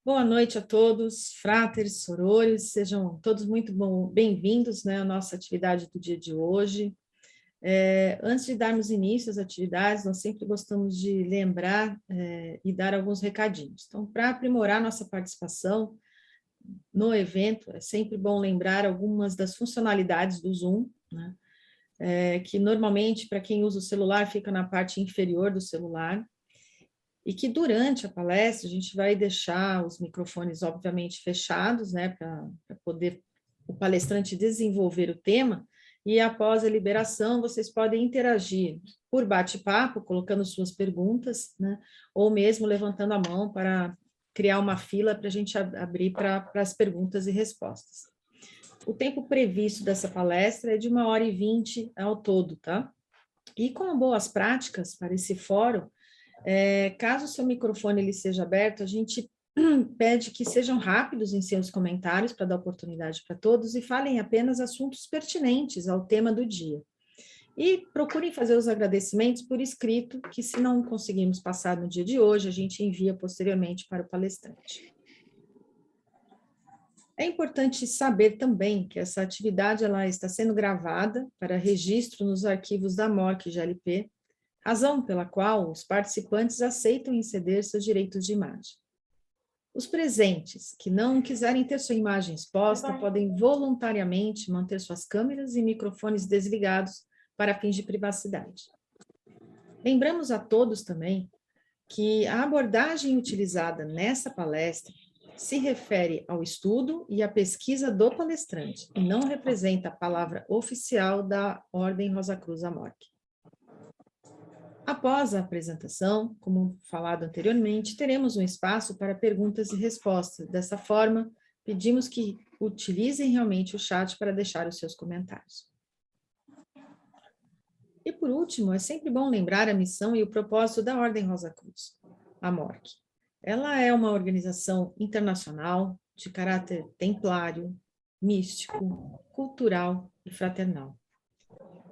Boa noite a todos, fráteres, sorores, sejam todos muito bem-vindos, né, à nossa atividade do dia de hoje. Antes de darmos início às atividades, nós sempre gostamos de lembrar e dar alguns recadinhos. Então, para aprimorar nossa participação no evento, é sempre bom lembrar algumas das funcionalidades do Zoom, né, que normalmente, para quem usa o celular, fica na parte inferior do celular, e que durante a palestra a gente vai deixar os microfones, obviamente, fechados, né, para poder o palestrante desenvolver o tema, e após a liberação vocês podem interagir por bate-papo, colocando suas perguntas, né, ou mesmo levantando a mão para criar uma fila para a gente abrir para as perguntas e respostas. O tempo previsto dessa palestra é de 1h20 ao todo, tá? E com boas práticas para esse fórum, caso o seu microfone ele seja aberto, a gente pede que sejam rápidos em seus comentários para dar oportunidade para todos e falem apenas assuntos pertinentes ao tema do dia. E procurem fazer os agradecimentos por escrito, que se não conseguirmos passar no dia de hoje, a gente envia posteriormente para o palestrante. É importante saber também que essa atividade ela está sendo gravada para registro nos arquivos da MOC GLP, razão pela qual os participantes aceitam ceder seus direitos de imagem. Os presentes que não quiserem ter sua imagem exposta podem voluntariamente manter suas câmeras e microfones desligados para fins de privacidade. Lembramos a todos também que a abordagem utilizada nessa palestra se refere ao estudo e à pesquisa do palestrante e não representa a palavra oficial da Ordem Rosa Cruz Amorque. Após a apresentação, como falado anteriormente, teremos um espaço para perguntas e respostas. Dessa forma, pedimos que utilizem realmente o chat para deixar os seus comentários. E por último, é sempre bom lembrar a missão e o propósito da Ordem Rosa Cruz, a MORC. Ela é uma organização internacional de caráter templário, místico, cultural e fraternal,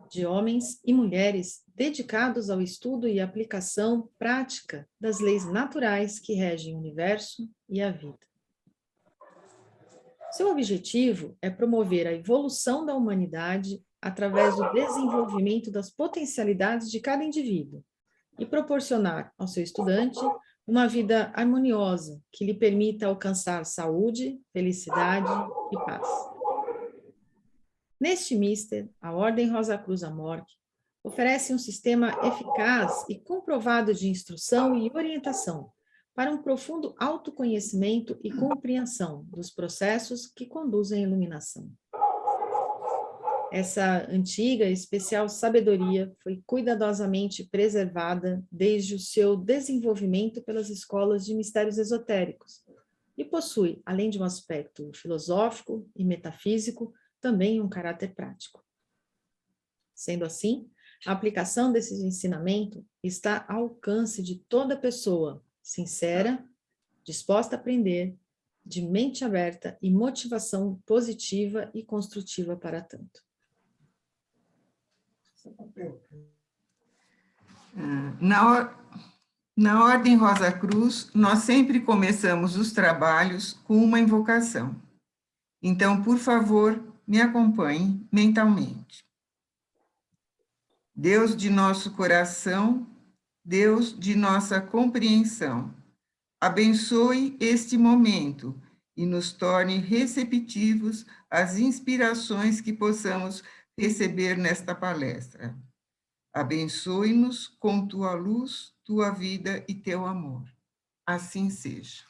de homens e mulheres dedicados ao estudo e aplicação prática das leis naturais que regem o universo e a vida. Seu objetivo é promover a evolução da humanidade através do desenvolvimento das potencialidades de cada indivíduo e proporcionar ao seu estudante uma vida harmoniosa que lhe permita alcançar saúde, felicidade e paz. Neste mister, a Ordem Rosa Cruz Amorque oferece um sistema eficaz e comprovado de instrução e orientação para um profundo autoconhecimento e compreensão dos processos que conduzem à iluminação. Essa antiga e especial sabedoria foi cuidadosamente preservada desde o seu desenvolvimento pelas escolas de mistérios esotéricos e possui, além de um aspecto filosófico e metafísico, também um caráter prático. Sendo assim, a aplicação desses ensinamentos está ao alcance de toda pessoa sincera, disposta a aprender, de mente aberta e motivação positiva e construtiva para tanto. Na Ordem Rosa Cruz, nós sempre começamos os trabalhos com uma invocação. Então, por favor, me acompanhe mentalmente. Deus de nosso coração, Deus de nossa compreensão, abençoe este momento e nos torne receptivos às inspirações que possamos receber nesta palestra. Abençoe-nos com tua luz, tua vida e teu amor. Assim seja.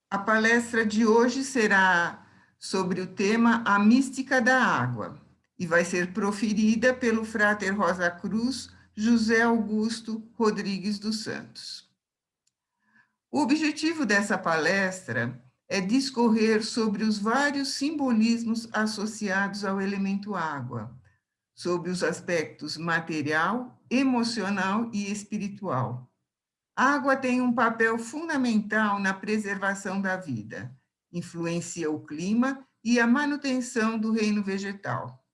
A palestra de hoje será sobre o tema A Mística da Água e vai ser proferida pelo Frater Rosa Cruz José Augusto Rodrigues dos Santos. O objetivo dessa palestra é discorrer sobre os vários simbolismos associados ao elemento água, sobre os aspectos material, emocional e espiritual. A água tem um papel fundamental na preservação da vida, influencia o clima e a manutenção do reino vegetal.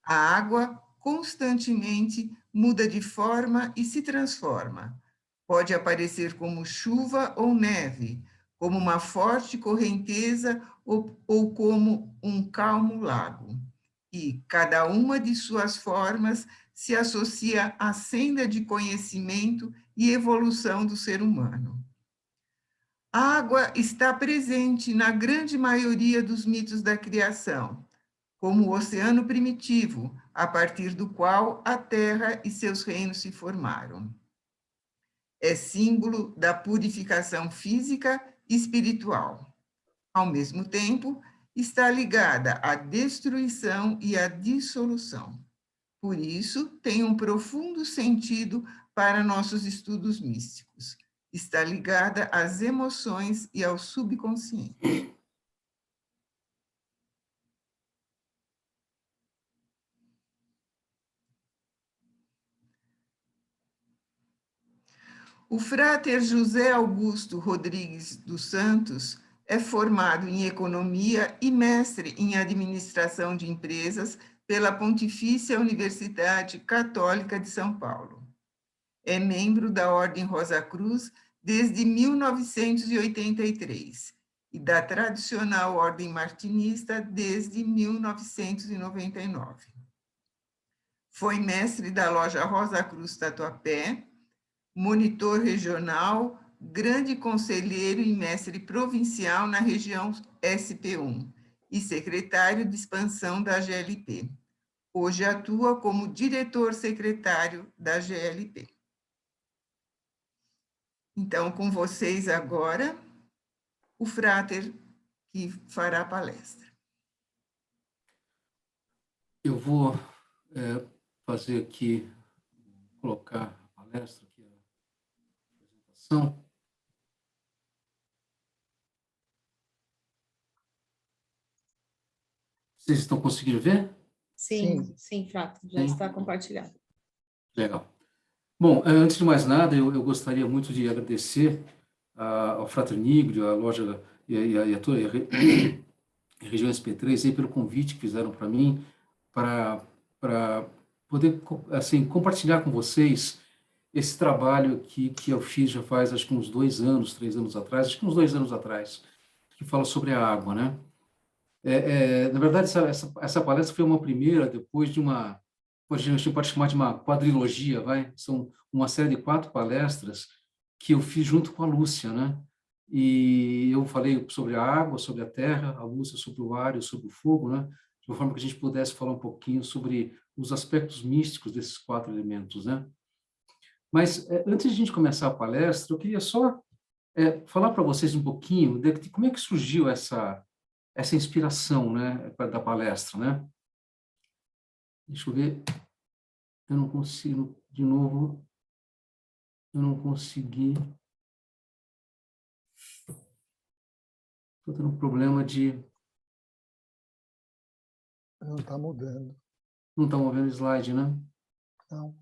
A água constantemente muda de forma e se transforma. Pode aparecer como chuva ou neve, como uma forte correnteza ou como um calmo lago. E cada uma de suas formas se associa à senda de conhecimento e evolução do ser humano. A água está presente na grande maioria dos mitos da criação, como o oceano primitivo, a partir do qual a terra e seus reinos se formaram. É símbolo da purificação física e espiritual. Ao mesmo tempo, está ligada à destruição e à dissolução. Por isso, tem um profundo sentido para nossos estudos místicos. Está ligada às emoções e ao subconsciente. O fráter José Augusto Rodrigues dos Santos é formado em economia e mestre em administração de empresas pela Pontifícia Universidade Católica de São Paulo. É membro da Ordem Rosa Cruz desde 1983 e da tradicional Ordem Martinista desde 1999. Foi mestre da loja Rosa Cruz Tatuapé, monitor regional, grande conselheiro e mestre provincial na região SP1 e secretário de expansão da GLP. Hoje atua como diretor-secretário da GLP. Então, com vocês agora, o fráter que fará a palestra. Eu vou fazer aqui, colocar a palestra, aqui, a apresentação. Vocês estão conseguindo ver? Sim, Frater, já está compartilhado. Legal. Bom, antes de mais nada, eu gostaria muito de agradecer ao Frater Nigro, à loja e a toda a região SP3 aí, pelo convite que fizeram para mim, para poder assim, compartilhar com vocês esse trabalho aqui que eu fiz já faz, acho que uns 2 anos, 3 anos atrás, acho que uns 2 anos atrás, que fala sobre a água, né? Na verdade, essa palestra foi uma primeira, depois de a gente pode chamar de uma quadrilogia, vai? São uma série de 4 palestras que eu fiz junto com a Lúcia, né? E eu falei sobre a água, sobre a terra, a Lúcia sobre o ar e sobre o fogo, né? De uma forma que a gente pudesse falar um pouquinho sobre os aspectos místicos desses 4 elementos, né? Mas, antes de a gente começar a palestra, eu queria só falar para vocês um pouquinho de como é que surgiu essa inspiração, né, da palestra, né? Deixa eu ver, eu não consigo, de novo, eu não consegui. Estou tendo um problema de... Não está mudando. Não está movendo o slide, né? Não.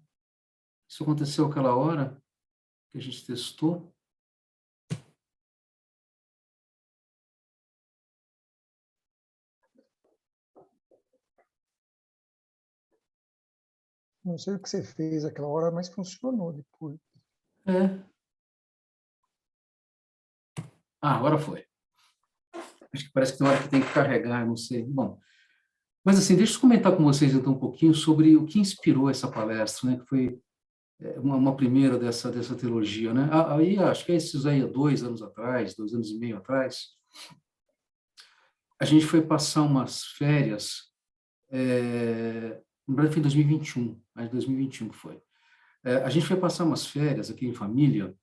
Isso aconteceu aquela hora que a gente testou. Não sei o que você fez aquela hora, mas funcionou depois. Agora foi. Acho que parece que tem hora que tem que carregar, não sei. Bom, mas assim, deixa eu comentar com vocês então um pouquinho sobre o que inspirou essa palestra, né? Que foi uma primeira dessa trilogia, né? Aí, acho que esses aí, 2 anos atrás, 2 anos e meio atrás, a gente foi passar umas férias, na verdade foi em 2021, mas 2021 que foi. A gente foi passar umas férias aqui em família,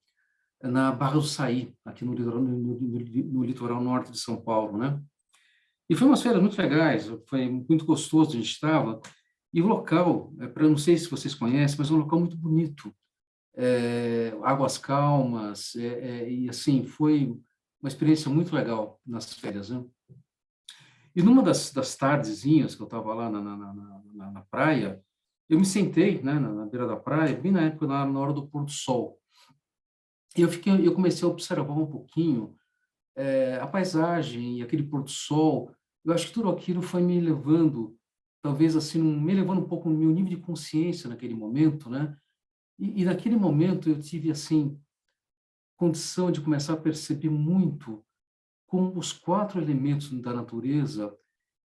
na Barra do Saí, aqui no litoral norte de São Paulo, né? E foi umas férias muito legais, foi muito gostoso, a gente estava, e o local, não sei se vocês conhecem, mas é um local muito bonito, águas calmas, e assim, foi uma experiência muito legal nas férias, né? E numa das tardezinhas que eu estava lá na praia, eu me sentei, né, na beira da praia, bem na época, na hora do pôr do sol. E eu comecei a observar um pouquinho a paisagem e aquele pôr do sol. Eu acho que tudo aquilo foi me levando talvez assim, me levando um pouco no meu nível de consciência naquele momento, né? E naquele momento eu tive, assim, condição de começar a perceber muito como os 4 elementos da natureza,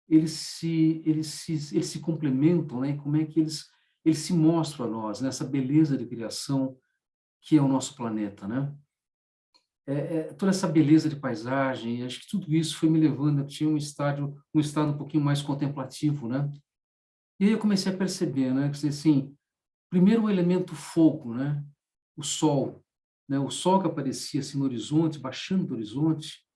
eles se complementam, né? E como é que eles se mostram a nós, né? Essa beleza de criação que é o nosso planeta, né? Toda essa beleza de paisagem, acho que tudo isso foi me levando, eu tinha um estado um pouquinho mais contemplativo, né? E aí eu comecei a perceber, né? Que assim, primeiro o elemento fogo, né? O sol, né? O sol que aparecia assim no horizonte, baixando do horizonte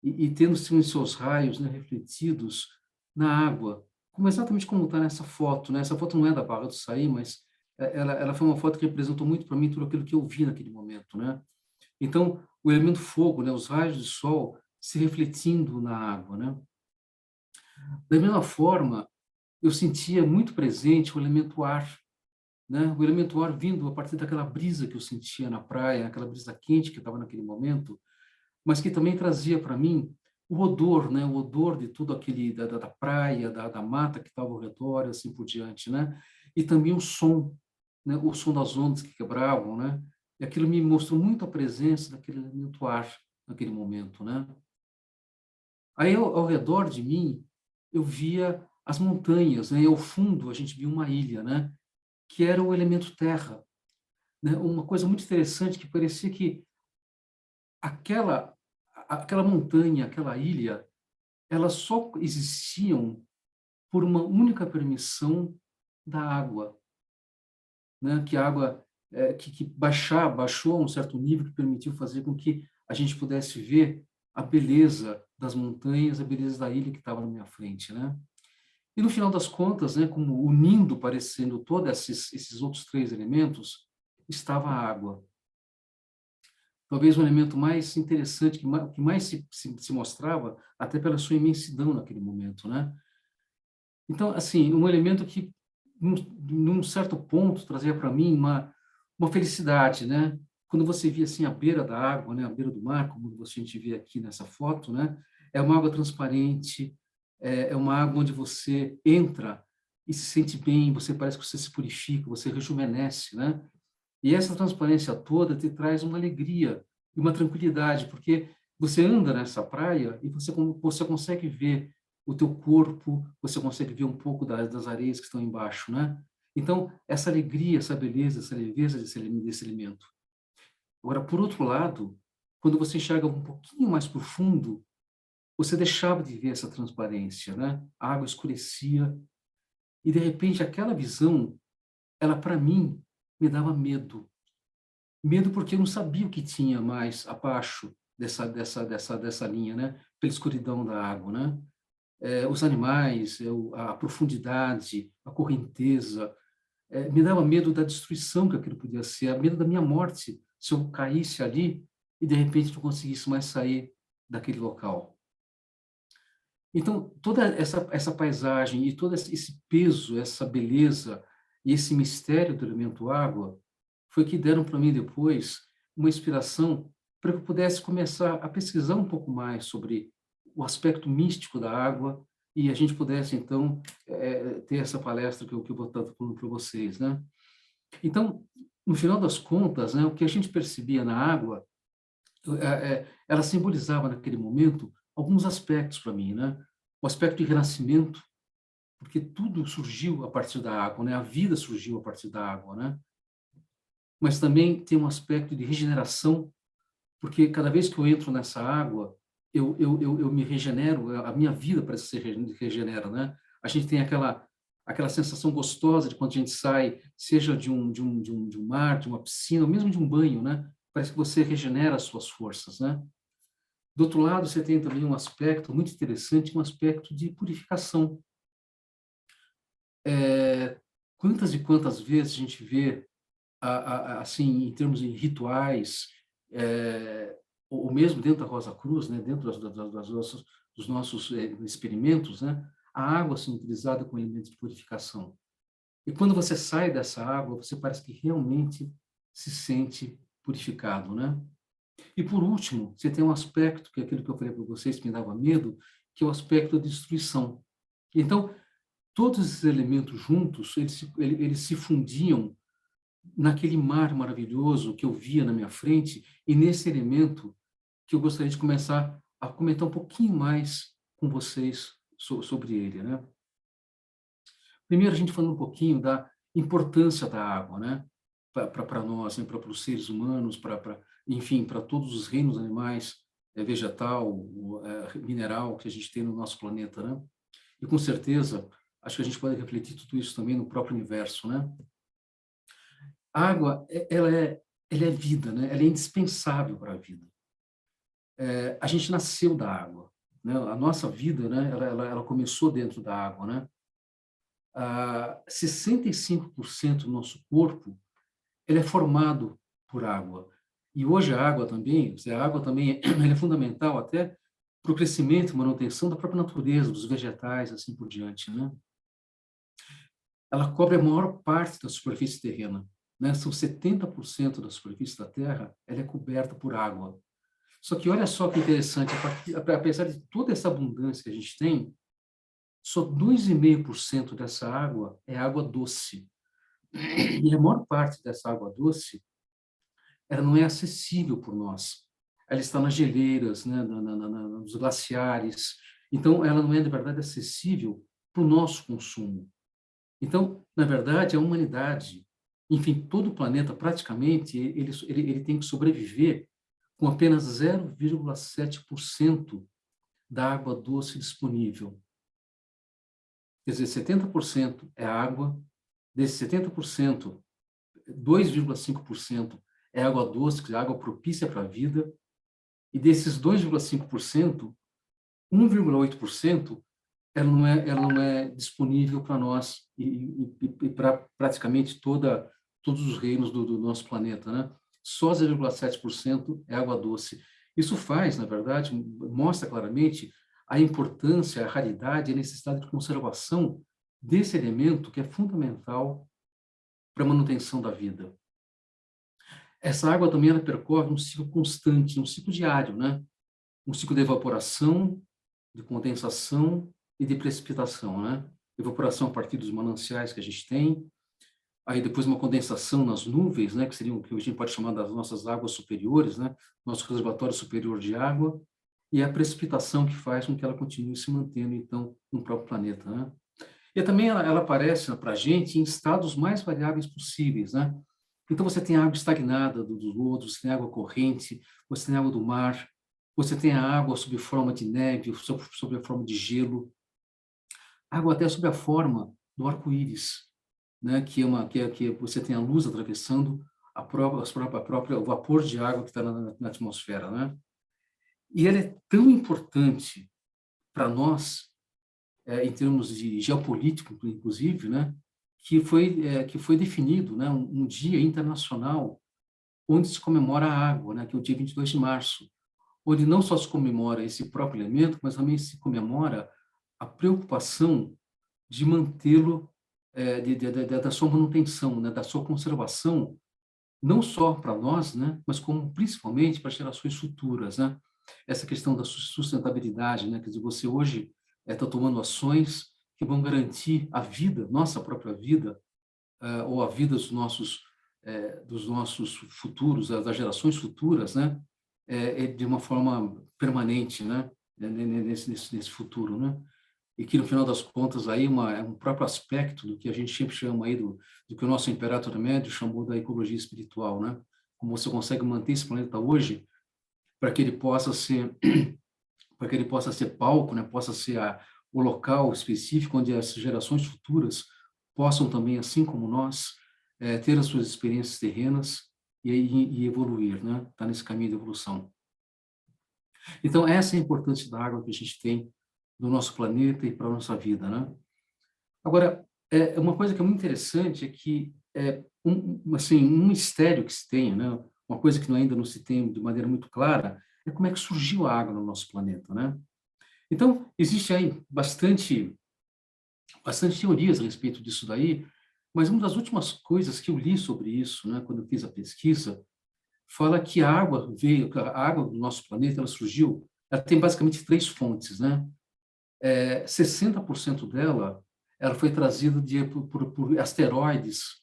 e tendo assim, os seus raios, né? Refletidos na água, como exatamente como está nessa foto, né? Essa foto não é da Barra do Saí, mas ela foi uma foto que representou muito para mim tudo aquilo que eu vi naquele momento, né? Então, o elemento fogo, né? Os raios do sol se refletindo na água, né? Da mesma forma, eu sentia muito presente o elemento ar, né? O elemento ar vindo a partir daquela brisa que eu sentia na praia, aquela brisa quente que estava naquele momento, mas que também trazia para mim o odor, né? O odor de tudo aquele da praia, da mata que estava ao redor, e assim por diante, né? E também o som, né? O som das ondas que quebravam, né? E aquilo me mostrou muito a presença daquele elemento ar naquele momento, né? Aí ao redor de mim eu via as montanhas, né? E ao fundo a gente via uma ilha, né? Que era o elemento terra, né? Uma coisa muito interessante que parecia que aquela aquela montanha, aquela ilha, elas só existiam por uma única permissão da água, né? Que a água que baixou a um certo nível que permitiu fazer com que a gente pudesse ver a beleza das montanhas, a beleza da ilha que estava na minha frente, né? E no final das contas, né, como unindo, parecendo todos esses outros 3 elementos, estava a água. Talvez o elemento mais interessante, que mais se mostrava, até pela sua imensidão naquele momento, né? Então, assim, um elemento que, num certo ponto, trazia para mim uma felicidade, né? Quando você via, assim, a beira da água, né, a beira do mar, como a gente vê aqui nessa foto, né? É uma água transparente, é uma água onde você entra e se sente bem, você parece que você se purifica, você rejuvenesce, né? E essa transparência toda te traz uma alegria e uma tranquilidade, porque você anda nessa praia e você consegue ver o teu corpo, você consegue ver um pouco das areias que estão embaixo, né? Então, essa alegria, essa beleza, essa leveza desse elemento. Agora, por outro lado, quando você enxerga um pouquinho mais profundo, você deixava de ver essa transparência, né? A água escurecia e, de repente, aquela visão, ela, para mim, me dava medo. Medo porque eu não sabia o que tinha mais abaixo dessa linha, né? Pela escuridão da água, né? Os animais, a profundidade, a correnteza, me dava medo da destruição que aquilo podia ser, medo da minha morte, se eu caísse ali e de repente não conseguisse mais sair daquele local. Então, toda essa paisagem e todo esse peso, essa beleza e esse mistério do elemento água foi que deram para mim depois uma inspiração para que eu pudesse começar a pesquisar um pouco mais sobre o aspecto místico da água e a gente pudesse, então, ter essa palestra que eu vou estar falando para vocês, né? Então, no final das contas, né, o que a gente percebia na água, ela simbolizava naquele momento alguns aspectos para mim, né? O aspecto de renascimento, porque tudo surgiu a partir da água, né? A vida surgiu a partir da água, né? Mas também tem um aspecto de regeneração, porque cada vez que eu entro nessa água, eu me regenero, a minha vida parece que se regenera, né? A gente tem aquela sensação gostosa de quando a gente sai, seja de um mar, de uma piscina, ou mesmo de um banho, né? Parece que você regenera as suas forças, né? Do outro lado, você tem também um aspecto muito interessante, um aspecto de purificação. Quantas e quantas vezes a gente vê, assim, em termos de rituais, ou mesmo dentro da Rosa Cruz, né, dentro dos nossos experimentos, né, a água sendo utilizada como elemento de purificação. E quando você sai dessa água, você parece que realmente se sente purificado, né? E por último, você tem um aspecto, que é aquilo que eu falei para vocês que me dava medo, que é o aspecto da destruição. Então, todos esses elementos juntos, eles se fundiam naquele mar maravilhoso que eu via na minha frente, e nesse elemento que eu gostaria de começar a comentar um pouquinho mais com vocês sobre ele, né? Primeiro, a gente falando um pouquinho da importância da água, né? Para nós, né? Para os seres humanos, enfim, para todos os reinos animais, vegetal, mineral que a gente tem no nosso planeta, né? E com certeza, acho que a gente pode refletir tudo isso também no próprio universo, né? A água, ela é vida, né? Ela é indispensável para a vida. A gente nasceu da água, né? A nossa vida, né? Ela começou dentro da água, né? 65% do nosso corpo, ele é formado por água. E hoje a água também ela é fundamental até para o crescimento e manutenção da própria natureza, dos vegetais, assim por diante, né? Ela cobre a maior parte da superfície terrena, né? São 70% da superfície da Terra, ela é coberta por água. Só que olha só que interessante, apesar de toda essa abundância que a gente tem, só 2,5% dessa água é água doce. E a maior parte dessa água doce, ela não é acessível por nós. Ela está nas geleiras, né, nos glaciares. Então, ela não é, de verdade, acessível para o nosso consumo. Então, na verdade, a humanidade, enfim, todo o planeta, praticamente, ele tem que sobreviver com apenas 0,7% da água doce disponível. Quer dizer, 70% é água, desses 70%, 2,5% é água doce, que é água propícia para a vida, e desses 2,5%, 1,8% ela não é disponível para nós e para praticamente todos os reinos do nosso planeta, né? Só 0,7% é água doce. Isso faz, na verdade, mostra claramente a importância, a raridade, a necessidade de conservação desse elemento que é fundamental para a manutenção da vida. Essa água também ela percorre um ciclo constante, um ciclo diário, né? Um ciclo de evaporação, de condensação e de precipitação, né? Evaporação a partir dos mananciais que a gente tem, aí depois uma condensação nas nuvens, né? Que seriam o que a gente pode chamar das nossas águas superiores, né? Nosso reservatório superior de água, e a precipitação que faz com que ela continue se mantendo, então, no próprio planeta, né? E também ela aparece para a gente em estados mais variáveis possíveis, né? Então, você tem a água estagnada do lodo, você tem água corrente, você tem água do mar, você tem a água sob forma de neve, sob a forma de gelo, água até sob a forma do arco-íris, né? Que você tem a luz atravessando o vapor de água que está na atmosfera, né? E ela é tão importante para nós, em termos de geopolítico, inclusive, né? Que foi definido, né? Um dia internacional onde se comemora a água, né? Que é o dia 22 de março, onde não só se comemora esse próprio elemento, mas também se comemora a preocupação de mantê-lo, da sua manutenção, né? Da sua conservação, não só para nós, né? Mas como principalmente para gerações futuras, né? Essa questão da sustentabilidade, né? Quer dizer, você hoje está tomando ações que vão garantir a vida, nossa própria vida, ou a vida dos nossos futuros, das gerações futuras, né? De uma forma permanente, né? Nesse futuro, né? E que, no final das contas, aí é um próprio aspecto do que a gente sempre chama aí do que o nosso Imperator Médio chamou da ecologia espiritual, né? Como você consegue manter esse planeta hoje para que ele possa ser palco, né? Possa ser o local específico onde as gerações futuras possam também, assim como nós, ter as suas experiências terrenas e evoluir, né? Tá nesse caminho de evolução. Então, essa é a importância da água que a gente tem no nosso planeta e para a nossa vida, né? Agora, uma coisa que é muito interessante é que um mistério que se tem, né? Uma coisa que ainda não se tem de maneira muito clara é como é que surgiu a água no nosso planeta, né? Então, existe aí bastante teorias a respeito disso daí, mas uma das últimas coisas que eu li sobre isso, né, quando eu fiz a pesquisa, fala que a água do nosso planeta, ela tem basicamente 3 fontes, né? 60% dela, ela foi trazida por asteroides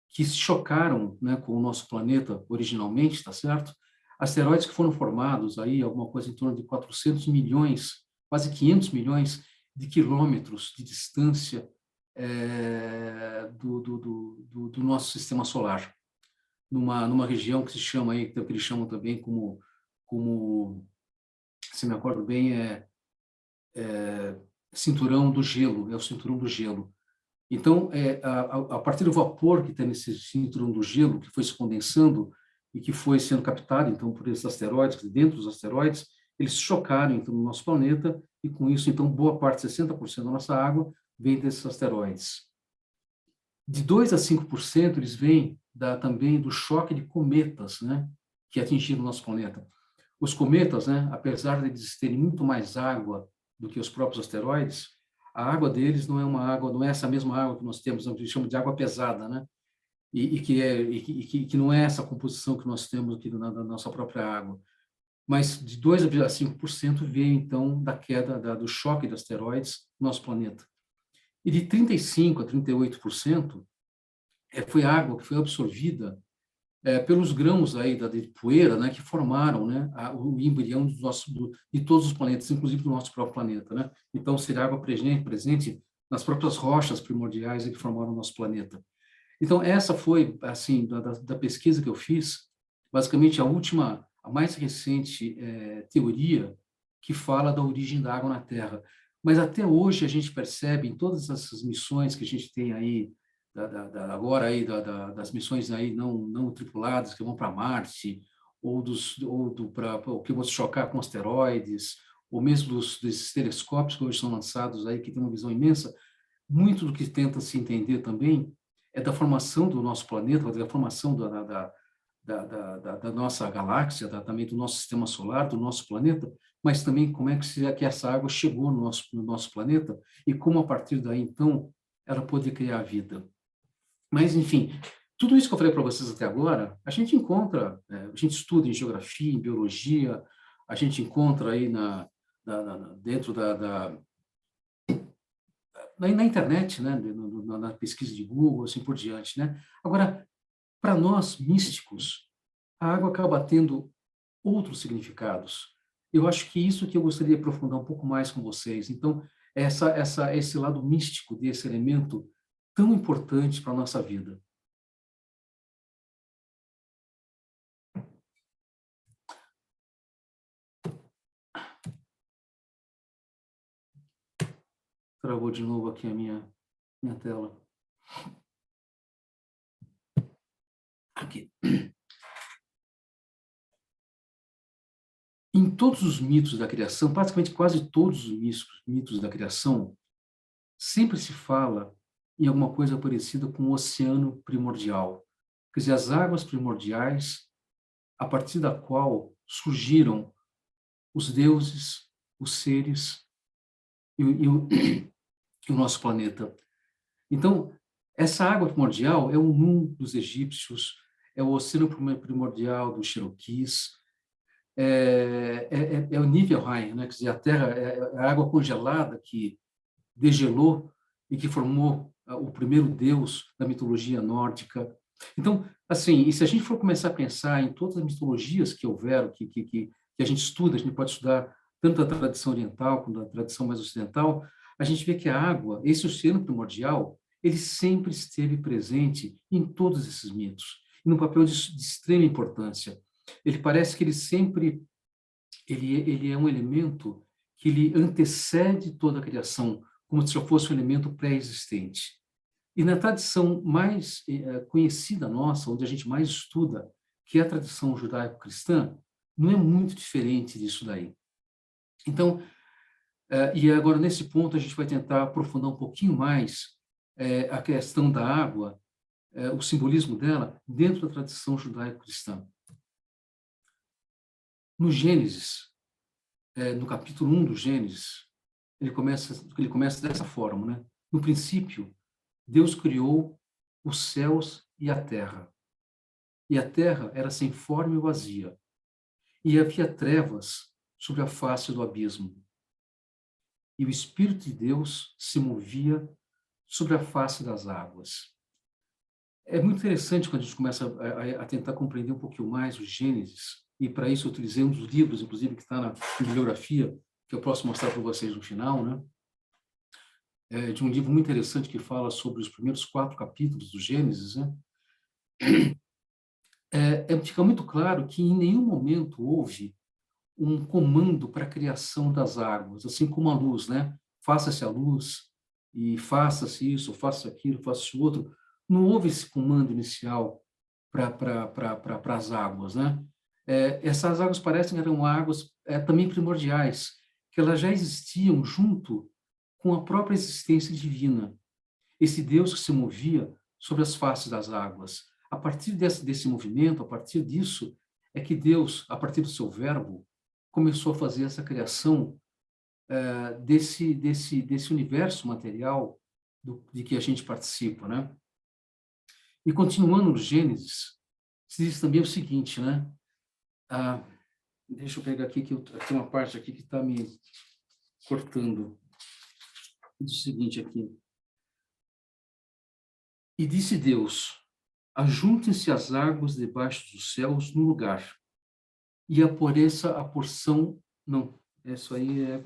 que se chocaram, né, com o nosso planeta originalmente, tá certo? Asteroides que foram formados aí, alguma coisa em torno de 400 milhões, quase 500 milhões de quilômetros de distância do nosso sistema solar, numa região que se chama aí, que eles chamam também como se me acordo bem, cinturão do gelo, é o cinturão do gelo. Então, a partir do vapor que está nesse cinturão do gelo, que foi se condensando e que foi sendo captado, então, por esses asteroides, dentro dos asteroides, eles chocaram, então, no nosso planeta, e com isso, então, boa parte, 60% da nossa água, vem desses asteroides. De 2 a 5%, eles vêm também do choque de cometas, né, que atingiram o nosso planeta. Os cometas, né, apesar de eles terem muito mais água do que os próprios asteroides, a água deles não é uma água, não é essa mesma água que nós temos, que a gente chama de água pesada, né? E que não é essa composição que nós temos aqui na nossa própria água. Mas de 2 a 5% veio, então, da queda, do choque de asteroides no nosso planeta. E de 35% a 38% foi água que foi absorvida pelos grãos aí de poeira, né, que formaram, né, o embrião de todos os planetas, inclusive do nosso próprio planeta, né? Então, seria água presente nas próprias rochas primordiais que formaram o nosso planeta. Então, essa foi, assim, da pesquisa que eu fiz, basicamente a mais recente teoria que fala da origem da água na Terra. Mas até hoje a gente percebe em todas essas missões que a gente tem aí, agora aí das missões aí não tripuladas que vão para Marte, ou que vão se chocar com asteroides, ou mesmo desses telescópios que hoje são lançados aí, que tem uma visão imensa, muito do que tenta se entender também é da formação do nosso planeta, da formação da nossa galáxia, também do nosso sistema solar, do nosso planeta, mas também como é que essa água chegou no nosso planeta e como, a partir daí, então, ela pôde criar a vida. Mas, enfim, tudo isso que eu falei para vocês até agora, a gente encontra, a gente estuda em geografia, em biologia, a gente encontra aí dentro na internet, né, na pesquisa de Google, assim por diante, né? Agora, para nós místicos, a água acaba tendo outros significados. Eu acho que isso que eu gostaria de aprofundar um pouco mais com vocês. Então, esse lado místico desse elemento tão importante para a nossa vida. Travou de novo aqui a minha tela. Aqui. Em todos os mitos da criação, praticamente quase todos os mitos da criação, sempre se fala em alguma coisa parecida com o oceano primordial. Quer dizer, as águas primordiais, a partir da qual surgiram os deuses, os seres e o nosso planeta. Então, essa água primordial é o Nun dos egípcios, é o oceano primordial dos Cherokees, é o Niflheim, né? Quer dizer, a terra é a água congelada que degelou e que formou o primeiro deus da mitologia nórdica. Então, assim, e se a gente for começar a pensar em todas as mitologias que houveram, que a gente estuda, a gente pode estudar tanto a tradição oriental quanto a tradição mais ocidental, a gente vê que a água, esse oceano primordial, ele sempre esteve presente em todos esses mitos, e num papel de extrema importância. Ele parece que ele é um elemento que ele antecede toda a criação, como se já fosse um elemento pré-existente. E na tradição mais conhecida nossa, onde a gente mais estuda, que é a tradição judaico-cristã, não é muito diferente disso daí. Então, e agora nesse ponto a gente vai tentar aprofundar um pouquinho mais a questão da água, o simbolismo dela, dentro da tradição judaico-cristã. No Gênesis, no capítulo 1 do Gênesis, ele começa dessa forma, né? No princípio, Deus criou os céus e a terra. E a terra era sem forma e vazia. E havia trevas sobre a face do abismo. E o Espírito de Deus se movia sobre a face das águas. É muito interessante quando a gente começa a tentar compreender um pouquinho mais o Gênesis, e para isso eu utilizei um dos livros, inclusive, que está na bibliografia, que eu posso mostrar para vocês no final, né? De um livro muito interessante que fala sobre os primeiros 4 capítulos do Gênesis, né? Fica muito claro que em nenhum momento houve um comando para a criação das águas, assim como a luz, né? Faça-se a luz, e faça-se isso, faça aquilo, faça-se outro. Não houve esse comando inicial para as águas, né? Essas águas parecem que eram águas também primordiais, que elas já existiam junto com a própria existência divina. Esse Deus que se movia sobre as faces das águas. A partir desse movimento, a partir disso, é que Deus, a partir do seu verbo, começou a fazer essa criação desse universo material de que a gente participa, né? E continuando no Gênesis, se diz também o seguinte, né? Deixa eu pegar aqui, que tem uma parte aqui que está me cortando. Diz o seguinte aqui. E disse Deus, ajuntem-se as águas debaixo dos céus no lugar, e apareça a porção... Não, isso aí é...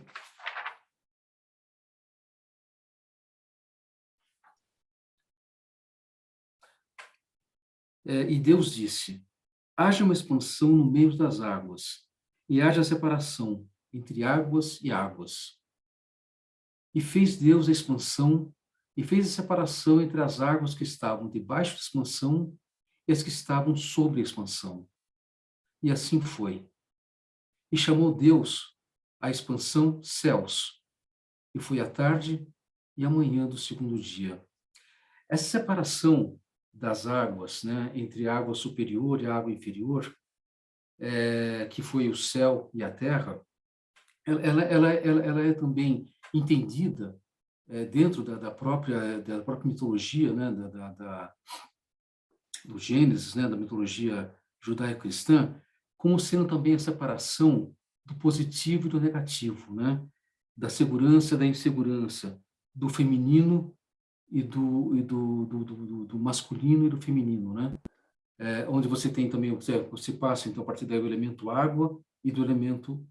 E Deus disse, haja uma expansão no meio das águas, e haja separação entre águas e águas. E fez Deus a expansão, e fez a separação entre as águas que estavam debaixo da expansão e as que estavam sobre a expansão. E assim foi. E chamou Deus a expansão céus, e foi a tarde e a manhã do segundo dia. Essa separação das águas, né, entre a água superior e a água inferior, que foi o céu e a terra, ela é também entendida dentro da própria mitologia, né, do Gênesis, né, da mitologia judaico-cristã, como sendo também a separação do positivo e do negativo, né, da segurança e da insegurança, do feminino e do masculino e do feminino, né? Onde você tem também, você passa então a partir do elemento água e do elemento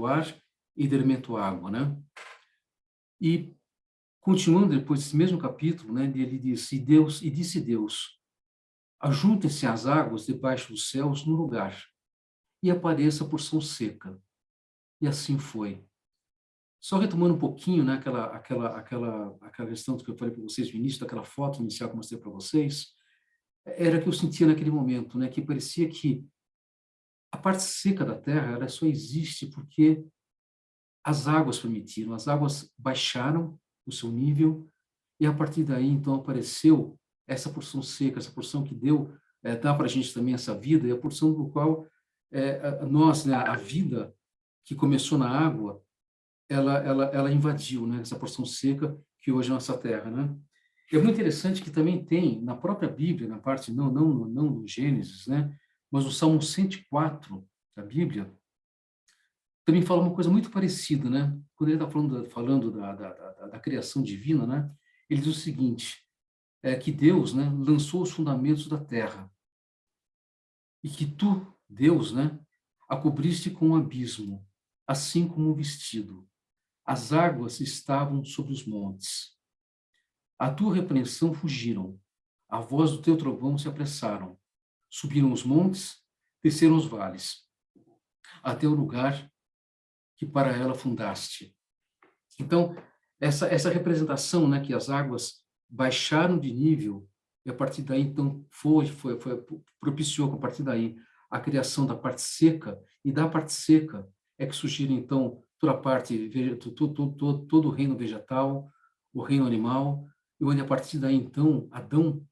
ar e do elemento água, né? E continuando depois desse mesmo capítulo, né, ele disse, disse Deus, ajuntem-se as águas debaixo dos céus no lugar, e apareça a porção seca. E assim foi. Só retomando um pouquinho, né, aquela questão que eu falei para vocês no início, daquela foto inicial que eu mostrei para vocês, era que eu sentia naquele momento, né, que parecia que a parte seca da terra ela só existe porque as águas permitiram, as águas baixaram o seu nível, e a partir daí, então, apareceu essa porção seca, essa porção que dá para a gente também essa vida, e a porção do qual nós, né, a vida que começou na água, ela invadiu, né, essa porção seca que hoje é a nossa terra, né? É muito interessante que também tem na própria Bíblia, na parte não no Gênesis, né, mas no Salmo 104 da Bíblia, também fala uma coisa muito parecida, né? Quando ele está falando da criação divina, né? Ele diz o seguinte, que Deus, né, lançou os fundamentos da terra e que tu, Deus, né, a cobriste com um abismo, assim como um vestido. As águas estavam sobre os montes. A tua repreensão fugiram, a voz do teu trovão se apressaram. Subiram os montes, desceram os vales, até o lugar que para ela fundaste. Então, essa representação, né, que as águas baixaram de nível, e a partir daí, então, propiciou, a partir daí, a criação da parte seca, e da parte seca é que surgiram, então, toda a parte, todo o reino vegetal, o reino animal, e onde, a partir daí, então, Adão,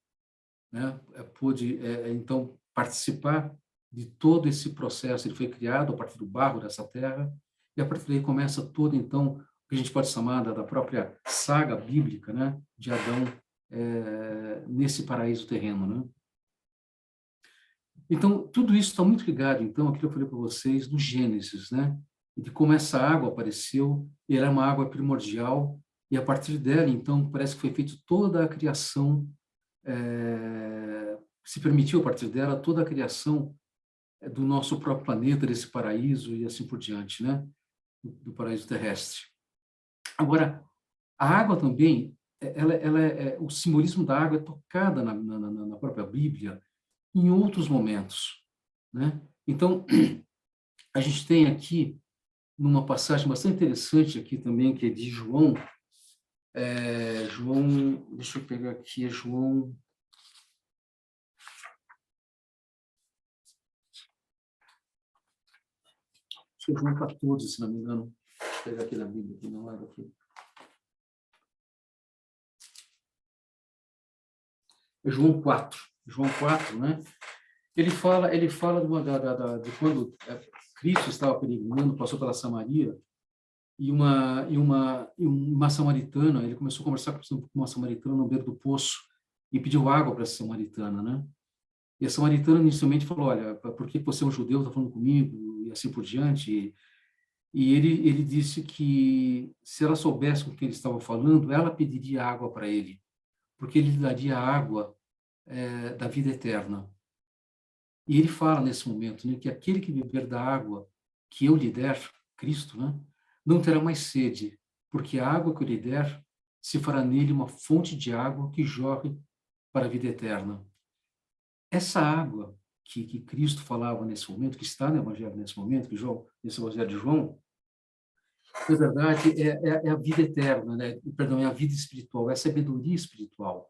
né, pôde, então, participar de todo esse processo. Ele foi criado a partir do barro dessa terra, e a partir daí começa todo, então, o que a gente pode chamar da própria saga bíblica, né, de Adão nesse paraíso terreno, né? Então, tudo isso está muito ligado, então, aquilo que eu falei para vocês do Gênesis, né, de como essa água apareceu, e era uma água primordial, e a partir dela, então, parece que foi feita toda a criação, se permitiu a partir dela toda a criação do nosso próprio planeta, desse paraíso e assim por diante, né? Do paraíso terrestre. Agora, a água também, o simbolismo da água é tocada na própria Bíblia em outros momentos, né? Então, a gente tem aqui, numa passagem bastante interessante aqui também, que é de João, deixa eu pegar aqui, é João... Acho que é João 14, se não me engano. Vou pegar aqui na Bíblia, aqui não era aqui. É João 4. João 4, né? Ele fala de quando Cristo estava peregrinando, passou pela Samaria, e uma samaritana, ele começou a conversar com uma samaritana no beiro do poço e pediu água para essa samaritana, né? E a samaritana inicialmente falou, olha, por que você é um judeu, está falando comigo, e assim por diante. E ele disse que se ela soubesse com quem ele estava falando, ela pediria água para ele, porque ele lhe daria a água da vida eterna. E ele fala nesse momento, né, que aquele que beber da água que eu lhe der, Cristo, né, não terá mais sede, porque a água que eu lhe der se fará nele uma fonte de água que jorre para a vida eterna. Essa água que Cristo falava nesse momento, que está no Evangelho nesse momento, nesse Evangelho de João, na verdade, é a vida eterna, né? Perdão, é a vida espiritual, é a sabedoria espiritual.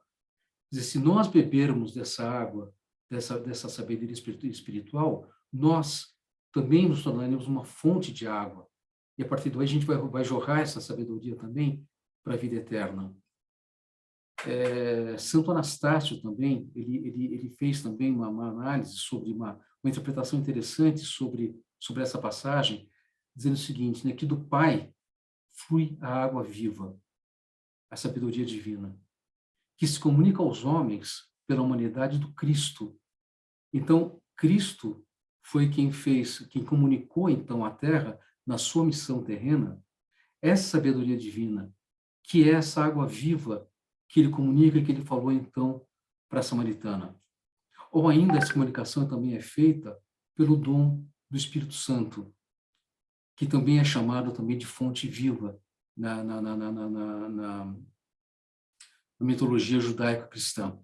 Quer dizer, se nós bebermos dessa água, dessa sabedoria espiritual, nós também nos tornaremos uma fonte de água. E a partir daí a gente vai jorrar essa sabedoria também para a vida eterna. Santo Anastácio também, ele fez também uma análise sobre uma interpretação interessante sobre essa passagem, dizendo o seguinte, né, que do Pai flui a água viva, a sabedoria divina, que se comunica aos homens pela humanidade do Cristo. Então, Cristo foi quem comunicou, então, à Terra, na sua missão terrena, essa sabedoria divina, que é essa água viva que ele comunica, que ele falou, então, para a samaritana. Ou ainda, essa comunicação também é feita pelo dom do Espírito Santo, que também é chamado também de fonte viva na mitologia judaico-cristã.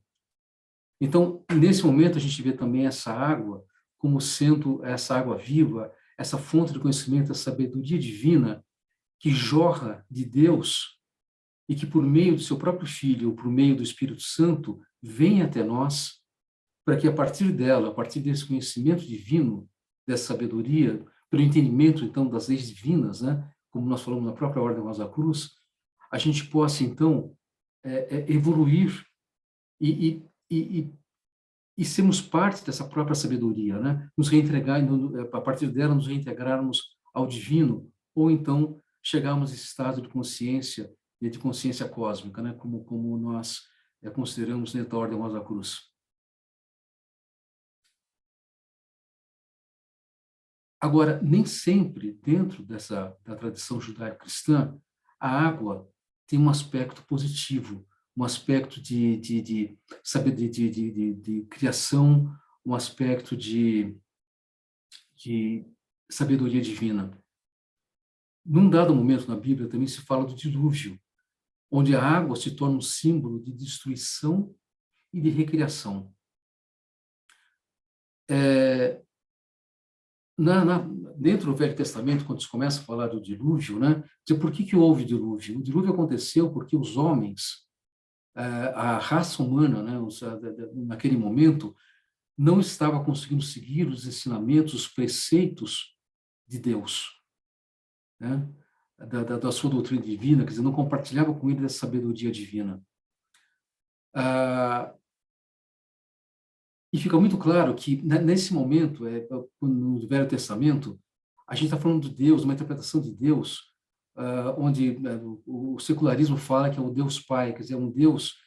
Então, nesse momento, a gente vê também essa água como sendo essa água viva, essa fonte de conhecimento, essa sabedoria divina que jorra de Deus e que, por meio do seu próprio Filho, ou por meio do Espírito Santo, vem até nós, para que, a partir dela, a partir desse conhecimento divino, dessa sabedoria, pelo entendimento, então, das leis divinas, né, como nós falamos na própria Ordem Rosa Cruz, a gente possa, então, evoluir e sermos parte dessa própria sabedoria, né? Nos reentregar, a partir dela, nos reintegrarmos ao divino, ou então chegarmos a esse estado de consciência e de consciência cósmica, né? Como nós consideramos dentro da Ordem Rosa Cruz. Agora, nem sempre, dentro da tradição judaico-cristã, a água tem um aspecto positivo, um aspecto de criação, um aspecto de sabedoria divina. Num dado momento na Bíblia também se fala do dilúvio, onde a água se torna um símbolo de destruição e de recriação. Dentro do Velho Testamento, quando se começa a falar do dilúvio, né, por que houve dilúvio? O dilúvio aconteceu porque os homens, a raça humana, né, naquele momento, não estava conseguindo seguir os ensinamentos, os preceitos de Deus, né, da sua doutrina divina, quer dizer, não compartilhava com ele essa sabedoria divina. E fica muito claro que, nesse momento, no Velho Testamento, a gente está falando de Deus, uma interpretação de Deus, onde o secularismo fala que é o Deus Pai, quer dizer, é um Deus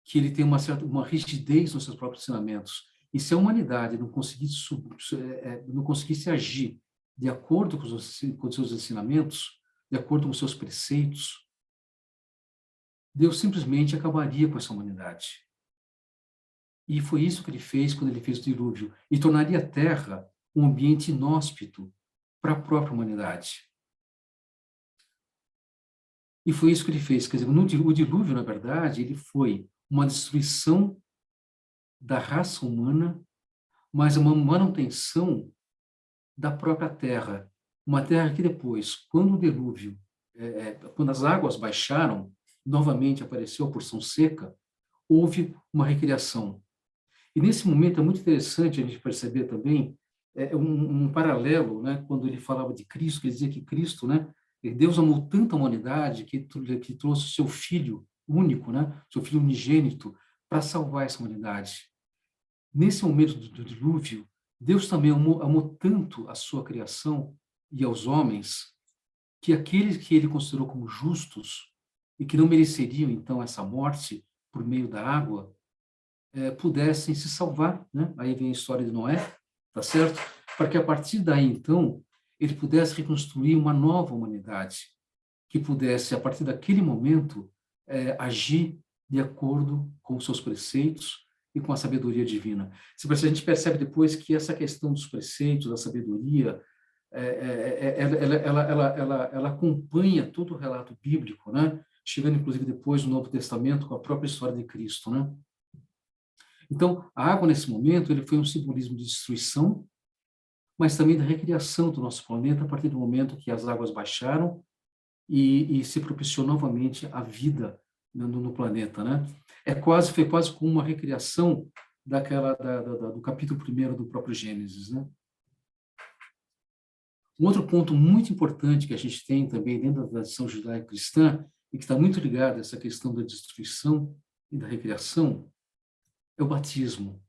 que ele tem uma rigidez nos seus próprios ensinamentos. E se a humanidade não conseguisse agir de acordo com os seus ensinamentos, de acordo com os seus preceitos, Deus simplesmente acabaria com essa humanidade. E foi isso que ele fez quando ele fez o dilúvio, e tornaria a Terra um ambiente inóspito para a própria humanidade. E foi isso que ele fez. Quer dizer, o dilúvio, na verdade, ele foi uma destruição da raça humana, mas uma manutenção da própria Terra. Uma Terra que depois, quando o dilúvio, quando as águas baixaram, novamente apareceu a porção seca, houve uma recriação. E nesse momento é muito interessante a gente perceber também um paralelo, né, quando ele falava de Cristo, quer dizer que Cristo, né, Deus amou tanto a humanidade que trouxe o seu Filho único, né, seu Filho unigênito, para salvar essa humanidade. Nesse momento do dilúvio, Deus também amou tanto a sua criação e aos homens, que aqueles que ele considerou como justos e que não mereceriam, então, essa morte por meio da água, pudessem se salvar, né? Aí vem a história de Noé, tá certo? Para que a partir daí, então, ele pudesse reconstruir uma nova humanidade, que pudesse, a partir daquele momento, agir de acordo com os seus preceitos e com a sabedoria divina. A gente percebe depois que essa questão dos preceitos, da sabedoria, ela acompanha todo o relato bíblico, né? Chegando, inclusive, depois no Novo Testamento, com a própria história de Cristo, né? Então, a água, nesse momento, ele foi um simbolismo de destruição, mas também da recriação do nosso planeta, a partir do momento que as águas baixaram e se propiciou novamente a vida no planeta, né? Foi quase como uma recriação do capítulo 1 do próprio Gênesis, né? Um outro ponto muito importante que a gente tem também dentro da tradição judaico-cristã, e que está muito ligado a essa questão da destruição e da recriação, é o batismo.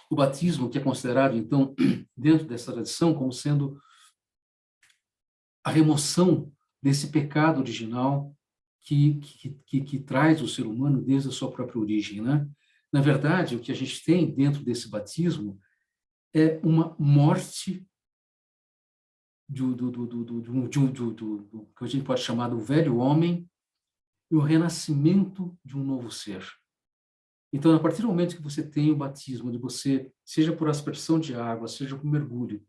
O batismo, que é considerado, então, dentro dessa tradição, como sendo a remoção desse pecado original que traz o ser humano desde a sua própria origem, né? Na verdade, o que a gente tem dentro desse batismo é uma morte do que a gente pode chamar do velho homem e o renascimento de um novo ser. Então, a partir do momento que você tem o batismo, de você, seja por aspersão de água, seja por mergulho,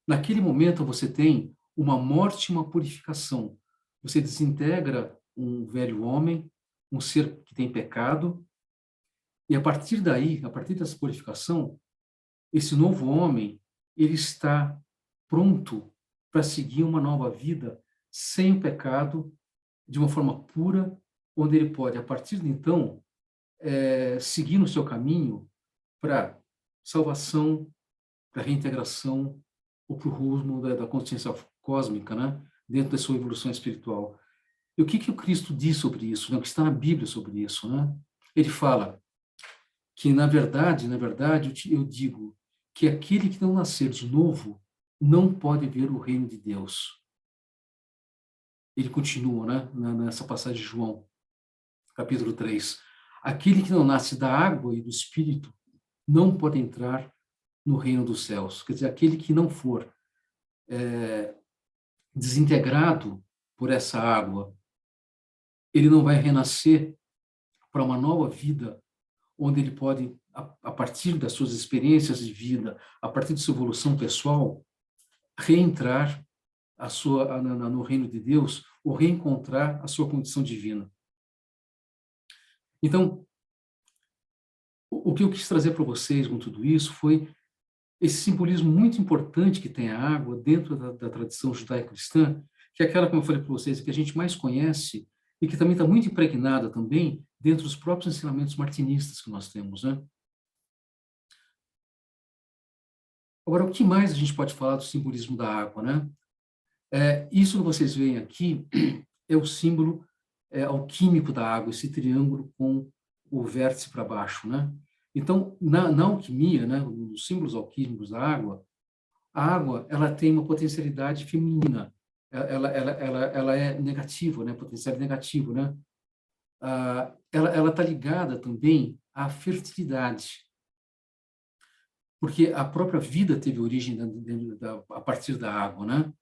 naquele momento você tem uma morte e uma purificação. Você desintegra um velho homem, um ser que tem pecado, e a partir daí, a partir dessa purificação, esse novo homem, ele está pronto para seguir uma nova vida sem o pecado, de uma forma pura, onde ele pode, a partir de então, seguir no seu caminho para salvação, para reintegração, ou para o rumo da consciência cósmica, né? Dentro da sua evolução espiritual. E o que o Cristo diz sobre isso, né? O que está na Bíblia sobre isso, né? Ele fala que, na verdade, eu digo que aquele que não nascer de novo não pode ver o reino de Deus. Ele continua, né? Nessa passagem de João, capítulo 3. Aquele que não nasce da água e do Espírito não pode entrar no reino dos céus. Quer dizer, aquele que não for desintegrado por essa água, ele não vai renascer para uma nova vida, onde ele pode, a partir das suas experiências de vida, a partir de sua evolução pessoal, reentrar no reino de Deus, ou reencontrar a sua condição divina. Então, o que eu quis trazer para vocês com tudo isso foi esse simbolismo muito importante que tem a água dentro da tradição judaico-cristã, que é aquela, como eu falei para vocês, que a gente mais conhece e que também está muito impregnada também dentro dos próprios ensinamentos martinistas que nós temos, né? Agora, o que mais a gente pode falar do simbolismo da água, né? Isso que vocês veem aqui é o símbolo alquímico da água, esse triângulo com o vértice para baixo, né? Então, na alquimia, né, nos símbolos alquímicos da água, a água ela tem uma potencialidade feminina, ela é negativa, né, potencial negativo, né? Ela está ligada também à fertilidade, porque a própria vida teve origem a partir da água, né?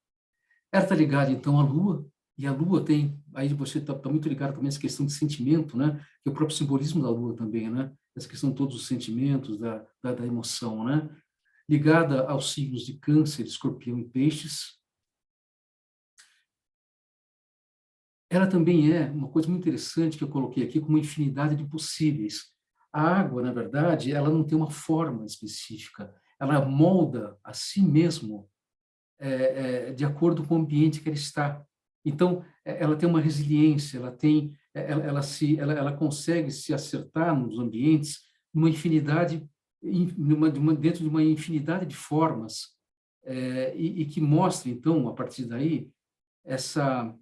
Ela está ligada, então, à Lua, e a Lua tem, aí você está muito ligado também a essa questão de sentimento, né? Que é o próprio simbolismo da Lua também, né? Essa questão de todos os sentimentos, da emoção, né? Ligada aos signos de Câncer, Escorpião e Peixes. Ela também é uma coisa muito interessante que eu coloquei aqui, como uma infinidade de possíveis. A água, na verdade, ela não tem uma forma específica, ela molda a si mesmo de acordo com o ambiente que ela está. Então, ela tem uma resiliência, ela consegue se acertar nos ambientes numa infinidade, dentro de uma infinidade de formas, e que mostra, então, a partir daí, essa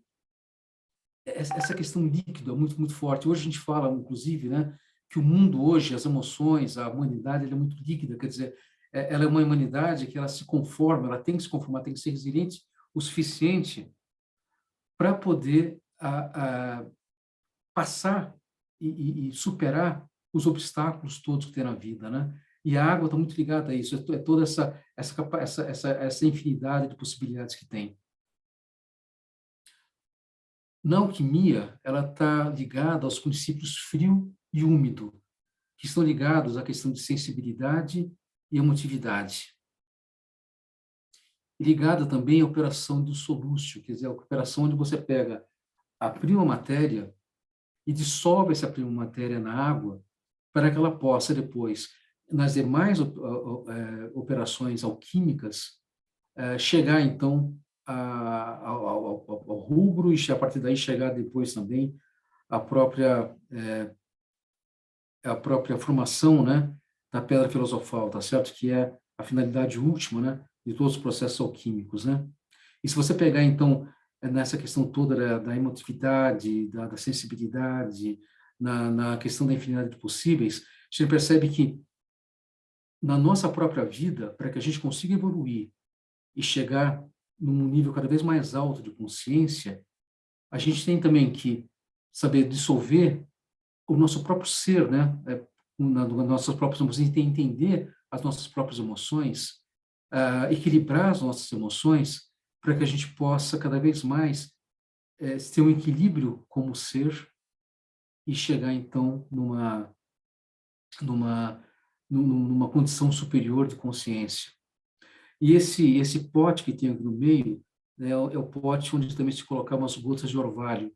questão líquida muito, muito forte. Hoje a gente fala, inclusive, né, que o mundo hoje, as emoções, a humanidade, ela é muito líquida, quer dizer, ela é uma humanidade que ela se conforma, ela tem que se conformar, tem que ser resiliente o suficiente para poder passar e superar os obstáculos todos que tem na vida, né? E a água está muito ligada a isso, é toda essa infinidade de possibilidades que tem. Na alquimia, ela está ligada aos princípios frio e úmido, que estão ligados à questão de sensibilidade e emotividade. Ligada também à operação do solúcio, quer dizer, a operação onde você pega a prima matéria e dissolve essa prima matéria na água para que ela possa depois, nas demais operações alquímicas, chegar então ao rubro e a partir daí chegar depois também a própria formação, né, da pedra filosofal, tá certo? Que é a finalidade última, né, de todos os processos alquímicos, né? E se você pegar então nessa questão toda da emotividade, da sensibilidade, na questão da infinidade de possíveis, a gente percebe que na nossa própria vida, para que a gente consiga evoluir e chegar num nível cada vez mais alto de consciência, a gente tem também que saber dissolver o nosso próprio ser, né? Nas nossas próprias emoções, entender as nossas próprias emoções, equilibrar as nossas emoções, para que a gente possa cada vez mais ter um equilíbrio como ser e chegar então numa condição superior de consciência. E esse pote que tem aqui no meio, né, é o pote onde também se colocar umas gotas de orvalho,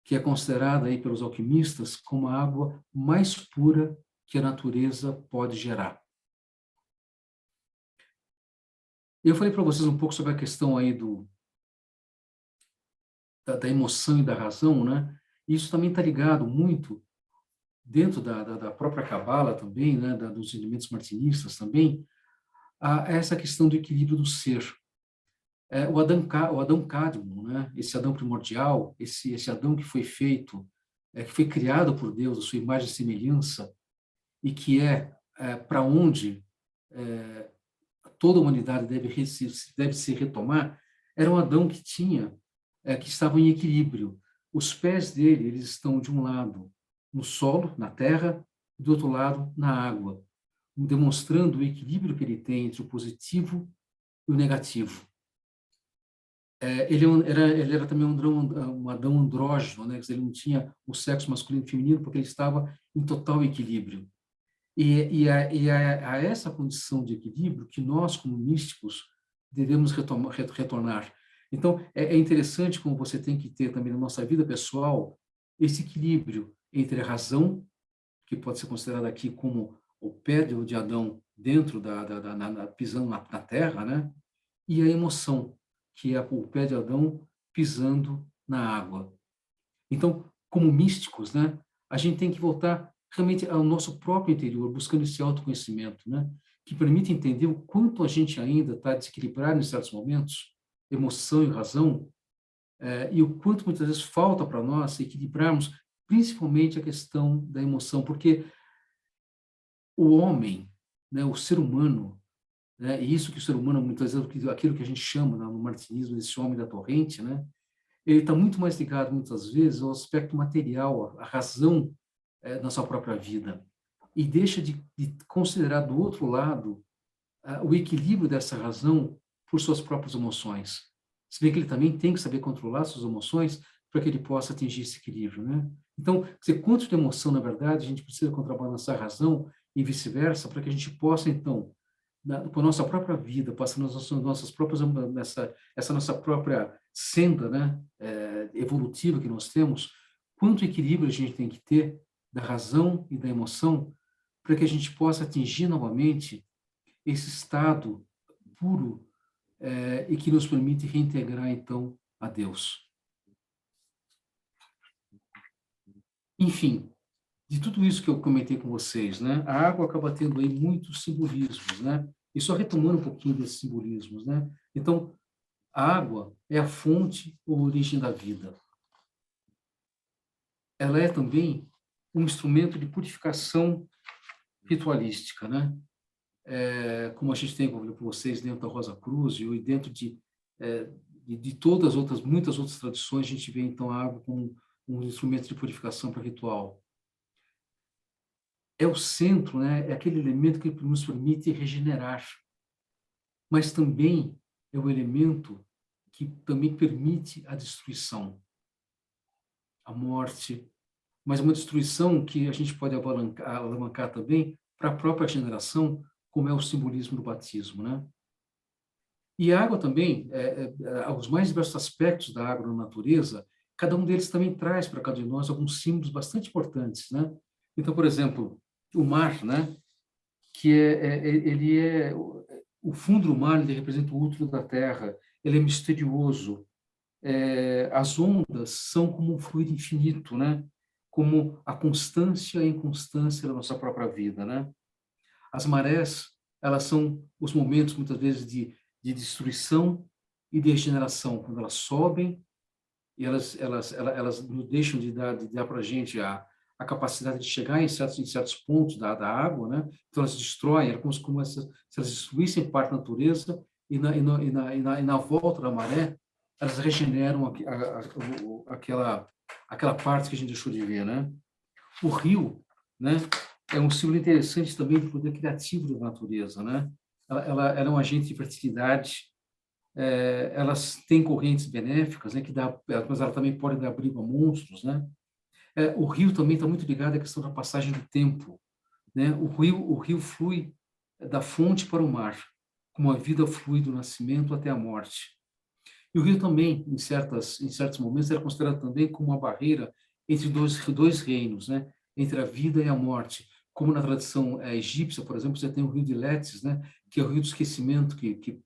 que é considerada aí pelos alquimistas como a água mais pura que a natureza pode gerar. Eu falei para vocês um pouco sobre a questão aí da emoção e da razão, né? Isso também está ligado muito dentro da própria Cabala também, né? Dos elementos martinistas também, a essa questão do equilíbrio do ser. O Adão Cadmo, né? Esse Adão primordial, esse Adão que foi feito, que foi criado por Deus, a sua imagem e semelhança, e que para onde toda a humanidade deve se retomar, era um Adão que que estava em equilíbrio. Os pés dele, eles estão de um lado no solo, na terra, e do outro lado na água, demonstrando o equilíbrio que ele tem entre o positivo e o negativo. Ele era também um Adão andrógeno, né? Ele não tinha o sexo masculino e feminino porque ele estava em total equilíbrio. E a essa condição de equilíbrio que nós, como místicos, devemos retornar. Então, é interessante como você tem que ter também na nossa vida pessoal esse equilíbrio entre a razão, que pode ser considerada aqui como o pé de Adão dentro pisando na terra, né? E a emoção, que é o pé de Adão pisando na água. Então, como místicos, né, a gente tem que voltar realmente ao nosso próprio interior, buscando esse autoconhecimento, né, que permite entender o quanto a gente ainda está desequilibrado em certos momentos, emoção e razão, e o quanto muitas vezes falta para nós equilibrarmos principalmente a questão da emoção, porque o homem, né, o ser humano, né, e isso que o ser humano, muitas vezes, aquilo que a gente chama no martinismo, desse homem da torrente, né, ele está muito mais ligado, muitas vezes, ao aspecto material, à razão na sua própria vida. E deixa de considerar, do outro lado, o equilíbrio dessa razão por suas próprias emoções. se bem que ele também tem que saber controlar suas emoções para que ele possa atingir esse equilíbrio, né? Então, quanto de emoção, na verdade, a gente precisa contrabalançar a razão e vice-versa, para que a gente possa, então, com a nossa própria vida, passando as nossas próprias, essa nossa própria senda, né, evolutiva que nós temos, quanto equilíbrio a gente tem que ter da razão e da emoção para que a gente possa atingir novamente esse estado puro e que nos permite reintegrar, então, a Deus. Enfim, de tudo isso que eu comentei com vocês, né, a água acaba tendo aí muitos simbolismos, né, e só retomando um pouquinho desses simbolismos, né, então, a água é a fonte ou origem da vida. Ela é também um instrumento de purificação ritualística, né, como a gente tem com vocês dentro da Rosa Cruz e dentro de todas as outras, muitas outras tradições, a gente vê, então, a água como um instrumento de purificação para ritual. É o centro, né? É aquele elemento que nos permite regenerar, mas também é o elemento que também permite a destruição, a morte, mas uma destruição que a gente pode alavancar também para a própria generação, como é o simbolismo do batismo, né? E a água também, os mais diversos aspectos da água na natureza, cada um deles também traz para cada um de nós alguns símbolos bastante importantes, né? Então, por exemplo, o mar, né? Que ele é o fundo do mar, ele representa o útero da terra, ele é misterioso. As ondas são como um fluido infinito, né? Como a constância e a inconstância da nossa própria vida, né? As marés, elas são os momentos, muitas vezes, de destruição e de regeneração, quando elas sobem e elas nos deixam de dar para a gente a capacidade de chegar em certos pontos da água, né? Então elas destroem, é como se elas destruíssem parte da natureza e na volta da maré elas regeneram aquela parte que a gente deixou de ver, né? O rio, né? É um símbolo interessante também do poder criativo da natureza, né? Ela é um agente de fertilidade. Elas têm correntes benéficas, né? Mas ela também pode dar abrigo a monstros, né? O rio também está muito ligado à questão da passagem do tempo, né? O rio flui da fonte para o mar, como a vida flui do nascimento até a morte. E o rio também, em certos momentos, era considerado também como uma barreira entre dois reinos, né? Entre a vida e a morte. Como na tradição egípcia, por exemplo, você tem o rio de Létis, né? Que é o rio do esquecimento,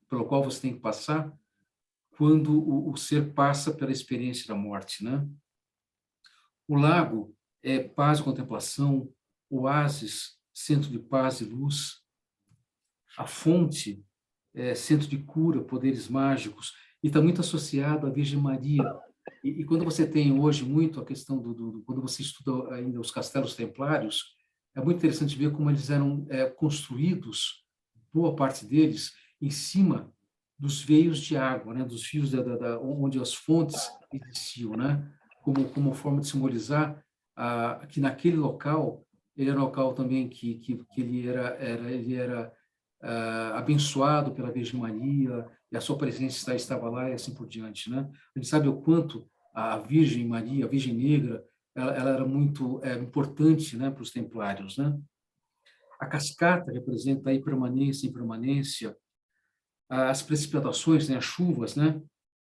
pelo qual você tem que passar quando o ser passa pela experiência da morte, né? O lago é paz e contemplação, oásis, centro de paz e luz. A fonte é centro de cura, poderes mágicos, e está muito associado à Virgem Maria. E quando você tem hoje muito a questão quando você estuda ainda os castelos templários, é muito interessante ver como eles eram construídos, boa parte deles, em cima dos veios de água, né, dos fios onde as fontes existiam, né, como forma de simbolizar que naquele local ele era um local também que ele era abençoado pela Virgem Maria, e a sua presença estava lá e assim por diante, né? A gente sabe o quanto a Virgem Maria, a Virgem Negra, ela era muito importante, né, para os templários, né? A cascata representa aí permanência e impermanência. As precipitações, né, as chuvas, né,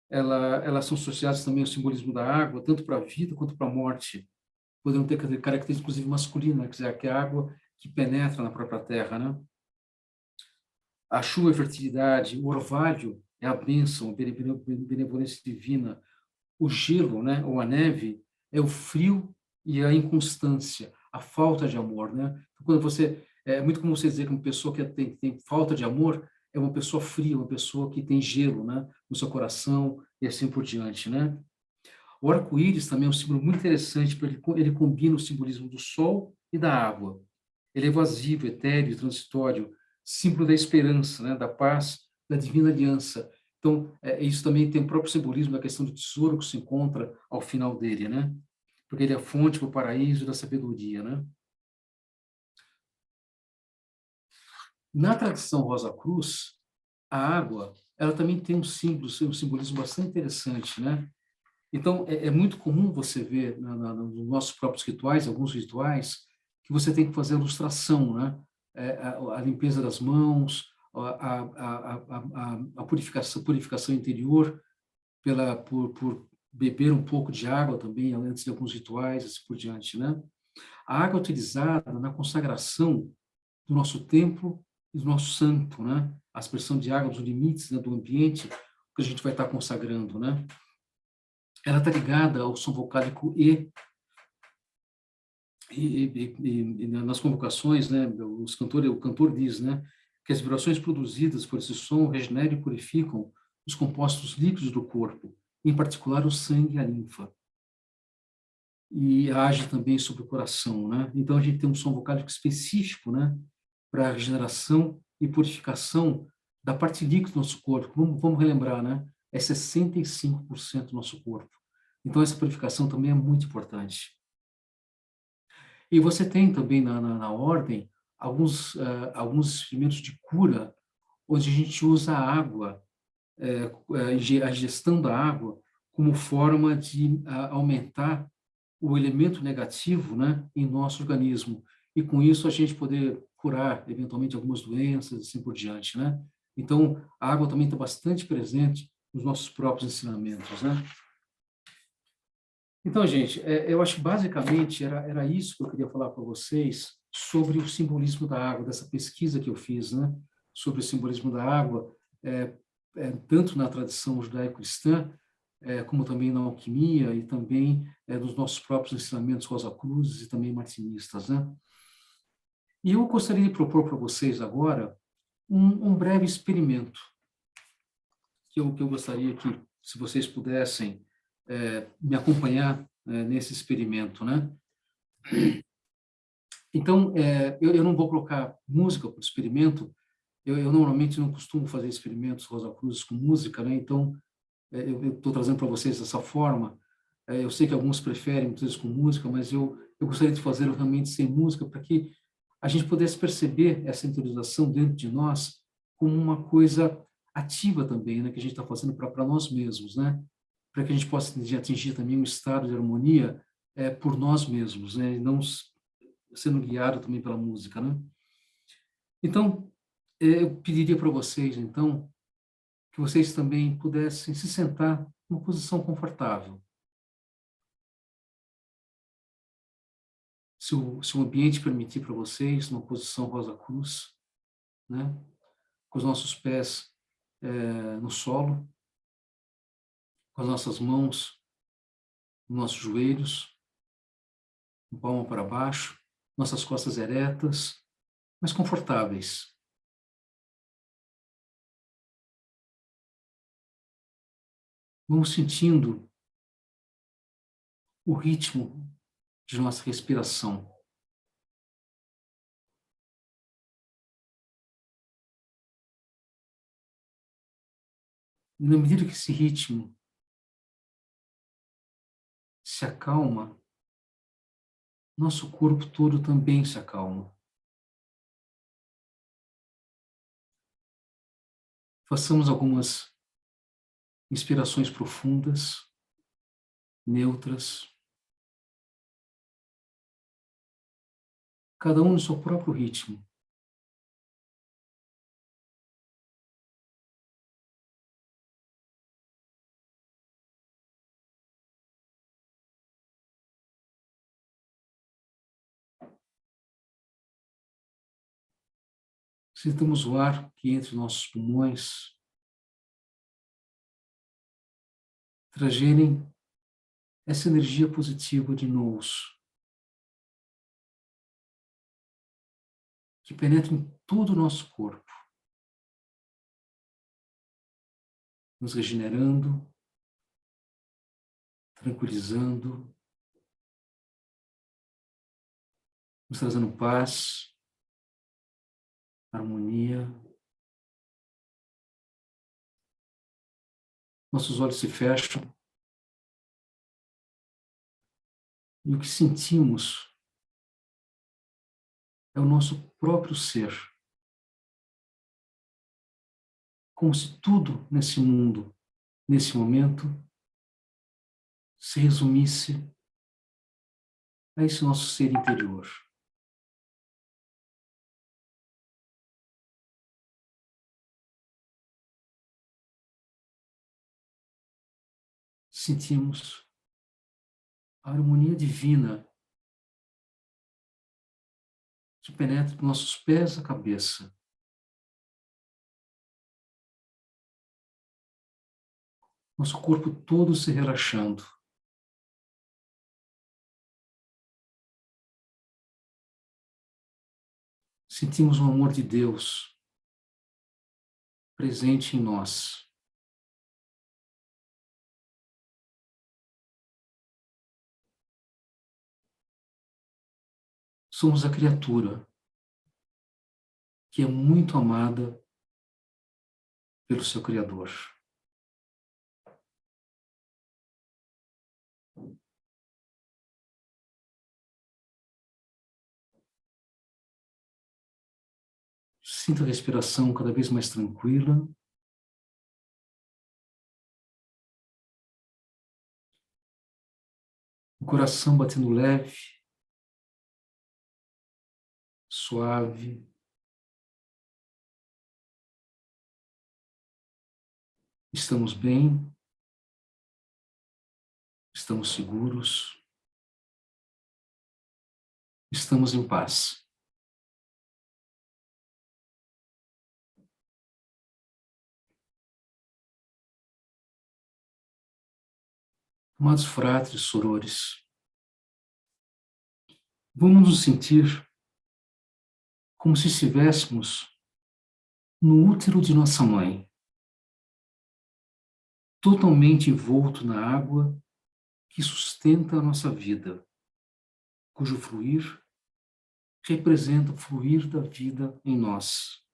elas são associadas também ao simbolismo da água, tanto para a vida quanto para a morte. Podemos ter características, inclusive, masculinas, quer dizer, que é a água que penetra na própria terra, né? A chuva é fertilidade, o orvalho é a bênção, a benevolência divina. O gelo, né, ou a neve, é o frio e a inconstância, a falta de amor, né? Então, quando é muito comum você dizer que uma pessoa que tem falta de amor é uma pessoa fria, uma pessoa que tem gelo, né, no seu coração e assim por diante, né? O arco-íris também é um símbolo muito interessante, porque ele combina o simbolismo do sol e da água. Ele é evasivo, etéreo, transitório, símbolo da esperança, né, da paz, da divina aliança. Então, isso também tem o próprio simbolismo da questão do tesouro que se encontra ao final dele, né? Porque ele é a fonte do paraíso e da sabedoria, né? Na tradição Rosa Cruz, a água, ela também tem um símbolo, um simbolismo bastante interessante, né? Então, é muito comum você ver nos nossos próprios rituais, alguns rituais, que você tem que fazer a lustração, né? A limpeza das mãos, a purificação interior, por beber um pouco de água também, antes de alguns rituais, assim por diante, né? A água utilizada na consagração do nosso templo e do nosso santo, né? A expressão de água dos limites, né, do ambiente que a gente vai estar consagrando, né? Ela está ligada ao som vocálico e nas convocações, né, o cantor diz, né, que as vibrações produzidas por esse som regeneram e purificam os compostos líquidos do corpo, em particular o sangue e a linfa. E age também sobre o coração, né? Então a gente tem um som vocálico específico, né, para a regeneração e purificação da parte líquida do nosso corpo. Vamos relembrar, né? É 65% do nosso corpo. Então essa purificação também é muito importante. E você tem também na ordem alguns experimentos de cura, onde a gente usa a água, a ingestão da água, como forma de aumentar o elemento negativo, né, em nosso organismo. E com isso a gente poder curar, eventualmente, algumas doenças, assim por diante, né? Então, a água também está bastante presente nos nossos próprios ensinamentos, né? Então, gente, eu acho que basicamente era isso que eu queria falar para vocês sobre o simbolismo da água, dessa pesquisa que eu fiz, né, sobre o simbolismo da água, tanto na tradição judaico-cristã, como também na alquimia e também nos nossos próprios ensinamentos Rosacruzes e também martinistas, né? E eu gostaria de propor para vocês agora um breve experimento que eu gostaria que, se vocês pudessem me acompanhar nesse experimento, né? Então, eu não vou colocar música para o experimento. Eu normalmente não costumo fazer experimentos Rosacruzes com música, né? Então, eu estou trazendo para vocês dessa forma. Eu sei que alguns preferem, muitas vezes, com música, mas eu gostaria de fazer realmente sem música, para que a gente pudesse perceber essa interiorização dentro de nós como uma coisa ativa também, né? Que a gente está fazendo para nós mesmos, né? Para que a gente possa atingir também um estado de harmonia por nós mesmos, né? E não sendo guiado também pela música, né? Então, eu pediria para vocês, então, que vocês também pudessem se sentar numa posição confortável. Se o ambiente permitir para vocês, numa posição Rosa Cruz, né? Com os nossos pés no solo, com as nossas mãos nos nossos joelhos, com palma para baixo, nossas costas eretas, mas confortáveis. Vamos sentindo o ritmo de nossa respiração. E na medida que esse ritmo se acalma, nosso corpo todo também se acalma. Façamos algumas inspirações profundas, neutras, cada um no seu próprio ritmo. Sintamos o ar que entra em nossos pulmões, trazerem essa energia positiva de nous, que penetra em todo o nosso corpo, nos regenerando, tranquilizando, nos trazendo paz, harmonia. Nossos olhos se fecham e o que sentimos é o nosso próprio ser, como se tudo nesse mundo, nesse momento, se resumisse a esse nosso ser interior. Sentimos a harmonia divina que penetra dos nossos pés à cabeça. Nosso corpo todo se relaxando. Sentimos o amor de Deus presente em nós. Somos a criatura que é muito amada pelo seu Criador. Sinta a respiração cada vez mais tranquila. O coração batendo leve, suave. Estamos bem. Estamos seguros. Estamos em paz. Amados fratres, sorores, vamos nos sentir como se estivéssemos no útero de nossa mãe, totalmente envolto na água que sustenta a nossa vida, cujo fluir representa o fluir da vida em nós.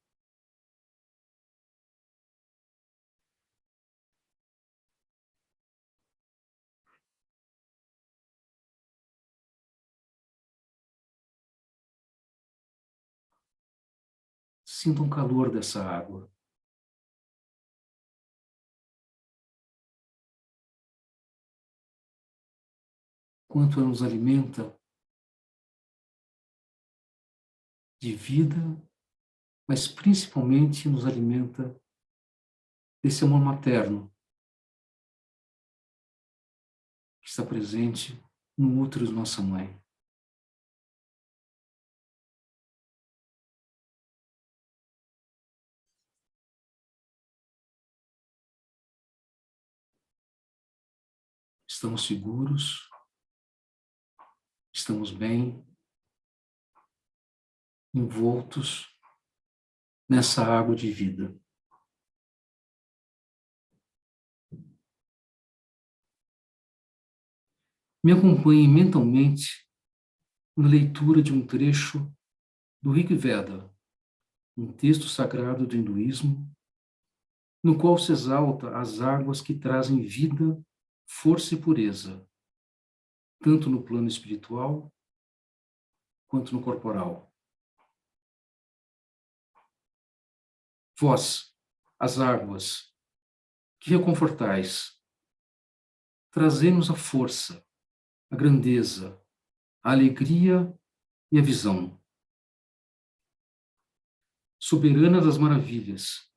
Sinta o calor dessa água. Quanto ela nos alimenta de vida, mas principalmente nos alimenta desse amor materno que está presente no útero de nossa mãe. Estamos seguros, estamos bem, envoltos nessa água de vida. Me acompanhe mentalmente na leitura de um trecho do Rig Veda, um texto sagrado do hinduísmo, no qual se exalta as águas que trazem vida, força e pureza, tanto no plano espiritual quanto no corporal. Vós, as águas, que reconfortais, trazei-nos a força, a grandeza, a alegria e a visão. Soberana das maravilhas,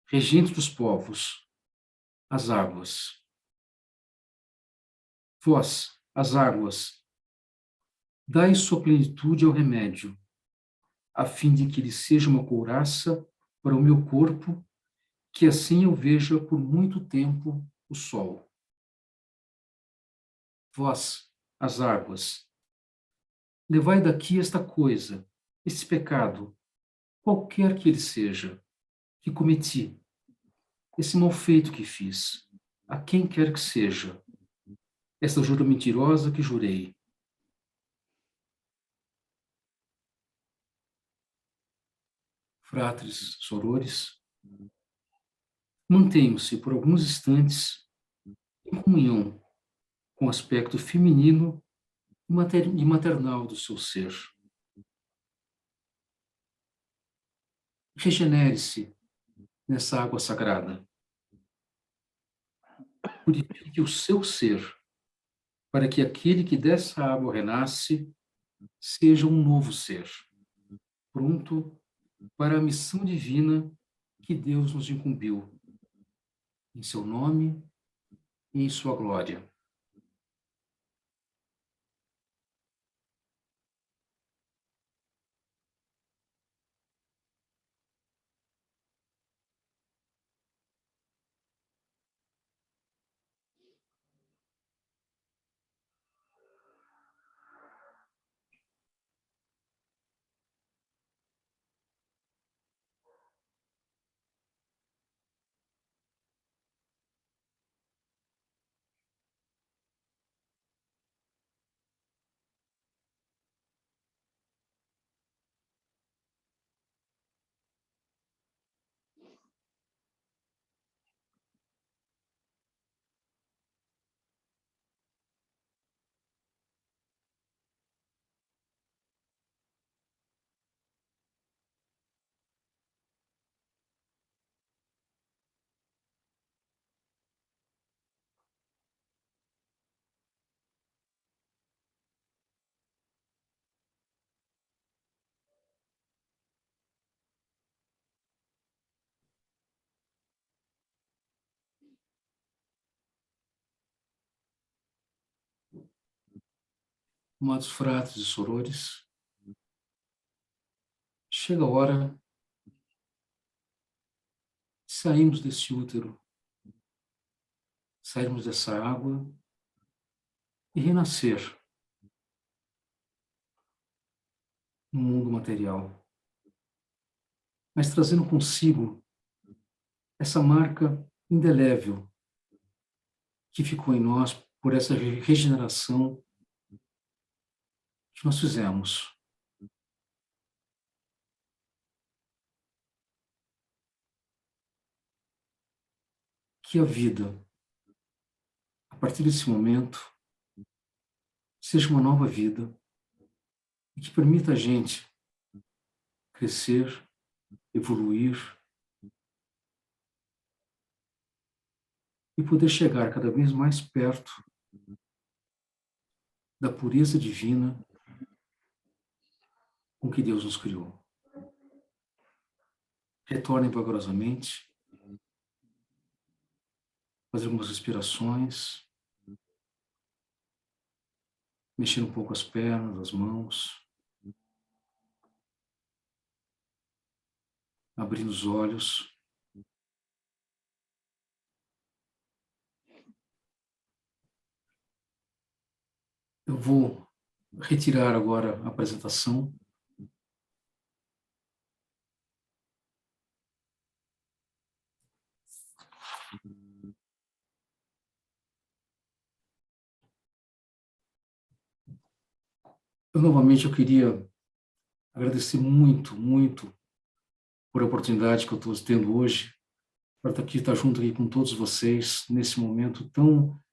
regente dos povos, as águas. Vós, as águas, dai sua plenitude ao remédio, a fim de que ele seja uma couraça para o meu corpo, que assim eu veja por muito tempo o sol. Vós, as águas, levai daqui esta coisa, este pecado, qualquer que ele seja, que cometi, esse mal feito que fiz, a quem quer que seja, esta jura mentirosa que jurei. Fratres, sorores, mantenham-se por alguns instantes em comunhão com o aspecto feminino e maternal do seu ser. Regenere-se nessa água sagrada. Purifique o seu ser, para que aquele que dessa água renasce seja um novo ser, pronto para a missão divina que Deus nos incumbiu, em seu nome e em sua glória. Amados fratres e sorores, chega a hora de sairmos desse útero, sairmos dessa água e renascer no mundo material, mas trazendo consigo essa marca indelével que ficou em nós por essa regeneração que nós fizemos. Que a vida, a partir desse momento, seja uma nova vida e que permita a gente crescer, evoluir e poder chegar cada vez mais perto da pureza divina com que Deus nos criou. Retornem vagarosamente, fazer algumas respirações, mexer um pouco as pernas, as mãos, abrindo os olhos. Eu vou retirar agora a apresentação. Novamente, eu queria agradecer muito, muito por a oportunidade que eu estou tendo hoje para estar junto aqui com todos vocês nesse momento tão,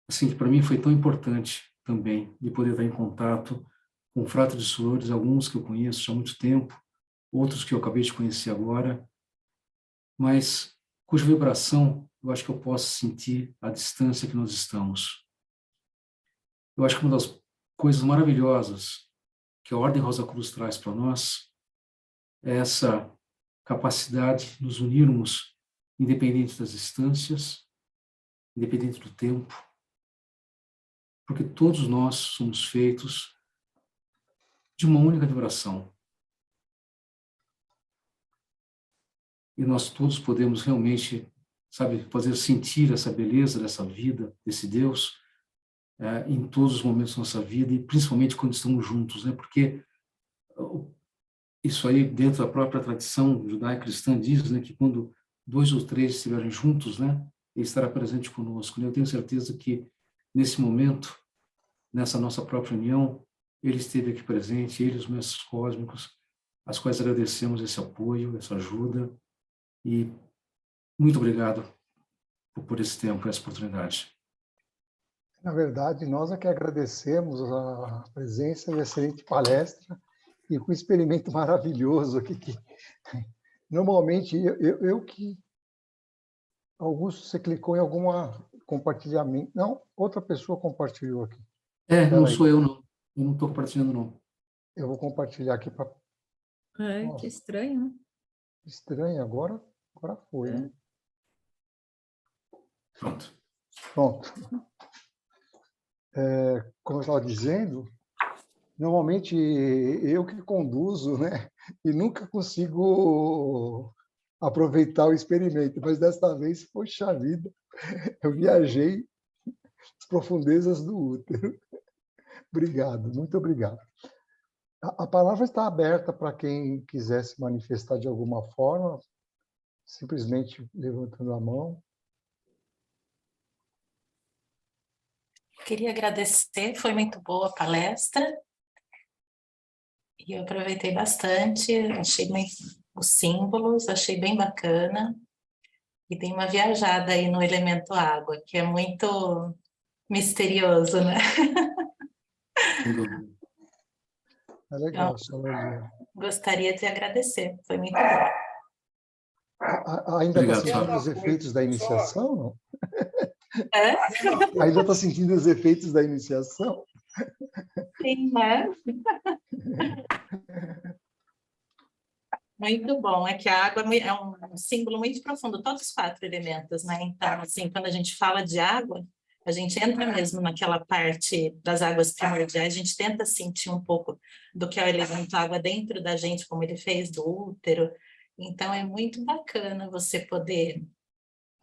assim, que para mim foi tão importante também, de poder estar em contato com fratres e sorores, alguns que eu conheço há muito tempo, outros que eu acabei de conhecer agora, mas cuja vibração eu acho que eu posso sentir à distância que nós estamos. Eu acho que uma das coisas maravilhosas que a Ordem Rosa Cruz traz para nós é essa capacidade de nos unirmos, independente das distâncias, independente do tempo, porque todos nós somos feitos de uma única vibração. E nós todos podemos realmente, sabe, fazer sentir essa beleza dessa vida, desse Deus, em todos os momentos da nossa vida, e principalmente quando estamos juntos, né? Porque isso aí, dentro da própria tradição judaica cristã, diz, né, que quando 2 ou 3 estiverem juntos, né, ele estará presente conosco. Eu tenho certeza que, nesse momento, nessa nossa própria união, ele esteve aqui presente, ele e os mestres cósmicos, às quais agradecemos esse apoio, essa ajuda, e muito obrigado por esse tempo, essa oportunidade. Na verdade, nós é que agradecemos a presença e a excelente palestra e o experimento maravilhoso aqui que Normalmente, eu que... Augusto, você clicou em alguma compartilhamento. Não, outra pessoa compartilhou aqui. Não Espera aí, sou eu, não. Eu não estou compartilhando, não. eu vou compartilhar aqui para... Que estranho, né? Estranho, agora foi, né? Pronto. Pronto. Como eu estava dizendo, normalmente eu que conduzo, né? E nunca consigo aproveitar o experimento, mas desta vez, poxa vida, eu viajei as profundezas do útero. Obrigado, muito obrigado. A palavra está aberta para quem quiser se manifestar de alguma forma, simplesmente levantando a mão. Queria agradecer, foi muito boa a palestra e eu aproveitei bastante, achei os símbolos, achei bem bacana e dei uma viajada aí no elemento água, que é muito misterioso, né? Sem dúvida. É legal, Então, Salomé. gostaria de agradecer, foi muito bom. Ainda está Obrigado, sentindo Fábio. os efeitos da iniciação, não? É? Ainda está sentindo os efeitos da iniciação? Sim, né? Muito bom, é que a água é um símbolo muito profundo, todos os 4 elementos, né? Então, assim, quando a gente fala de água, a gente entra mesmo naquela parte das águas primordiais, a gente tenta sentir um pouco do que é o elemento água dentro da gente, como ele fez do útero. Então, é muito bacana você poder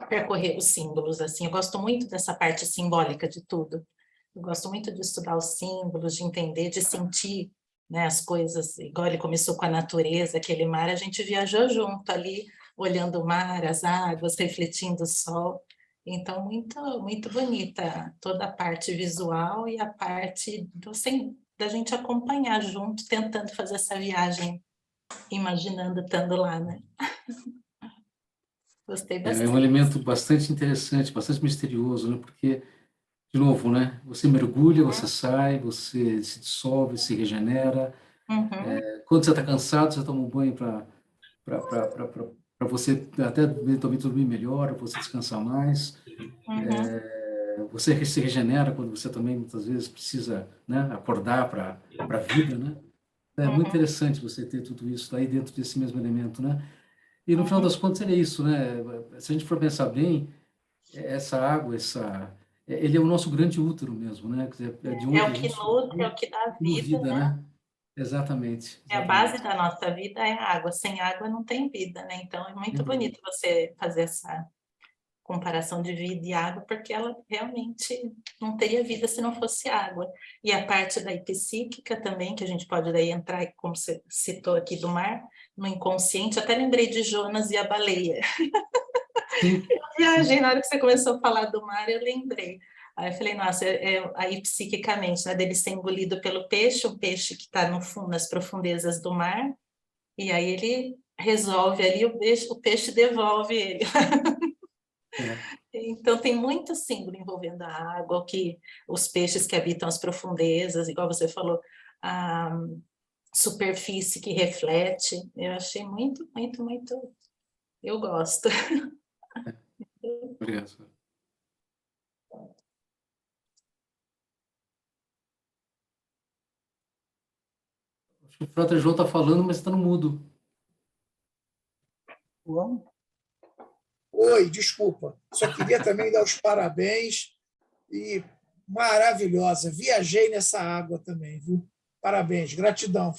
percorrer os símbolos, assim. Eu gosto muito dessa parte simbólica de tudo. Eu gosto muito de estudar os símbolos, de entender, de sentir, né, as coisas, igual ele começou com a natureza, aquele mar, a gente viajou junto ali, olhando o mar, as águas, refletindo o sol. Então, muito, muito bonita toda a parte visual e a parte da gente acompanhar junto, tentando fazer essa viagem, imaginando estando lá, né? Gostei É um bastante. elemento bastante interessante, bastante misterioso, né? Porque, de novo, né? Você mergulha, você sai, você se dissolve, se regenera. Uhum, Quando você está cansado, você toma um banho para você até eventualmente dormir melhor, você descansar mais. uhum, Você se regenera quando você também, muitas vezes, precisa, né, acordar para a vida, né? É muito uhum, interessante você ter tudo isso aí dentro desse mesmo elemento, né? E no final uhum. das contas é isso, né? Se a gente for pensar bem, essa água, ele é o nosso grande útero mesmo, né? Quer dizer, é de É onde o a que gente nutre, é surgiu o que dá como vida, vida, né? né? Exatamente, É a base exatamente. da nossa vida é a água. Sem água não tem vida, né? Então é muito bonito você fazer essa comparação de vida e água, porque ela realmente não teria vida se não fosse água. E a parte da psíquica também, que a gente pode daí entrar, como você citou aqui do mar, no inconsciente. Até lembrei de Jonas e a baleia. Sim, Eu viajei, sim. na hora que você começou a falar do mar, eu lembrei. Aí eu falei, nossa, aí psiquicamente, né, dele ser engolido pelo peixe, um peixe que está no fundo, nas profundezas do mar, e aí ele resolve ali, o peixe devolve ele. É. Então tem muito símbolo envolvendo a água, que os peixes que habitam as profundezas, igual você falou, a superfície que reflete. Eu achei muito, muito, muito. Eu gosto. Obrigado. Acho que o Frota João está falando, mas está no mudo. Vamos. Oi, desculpa. Só queria também dar os parabéns e maravilhosa. Viajei nessa água também, viu? Parabéns, gratidão.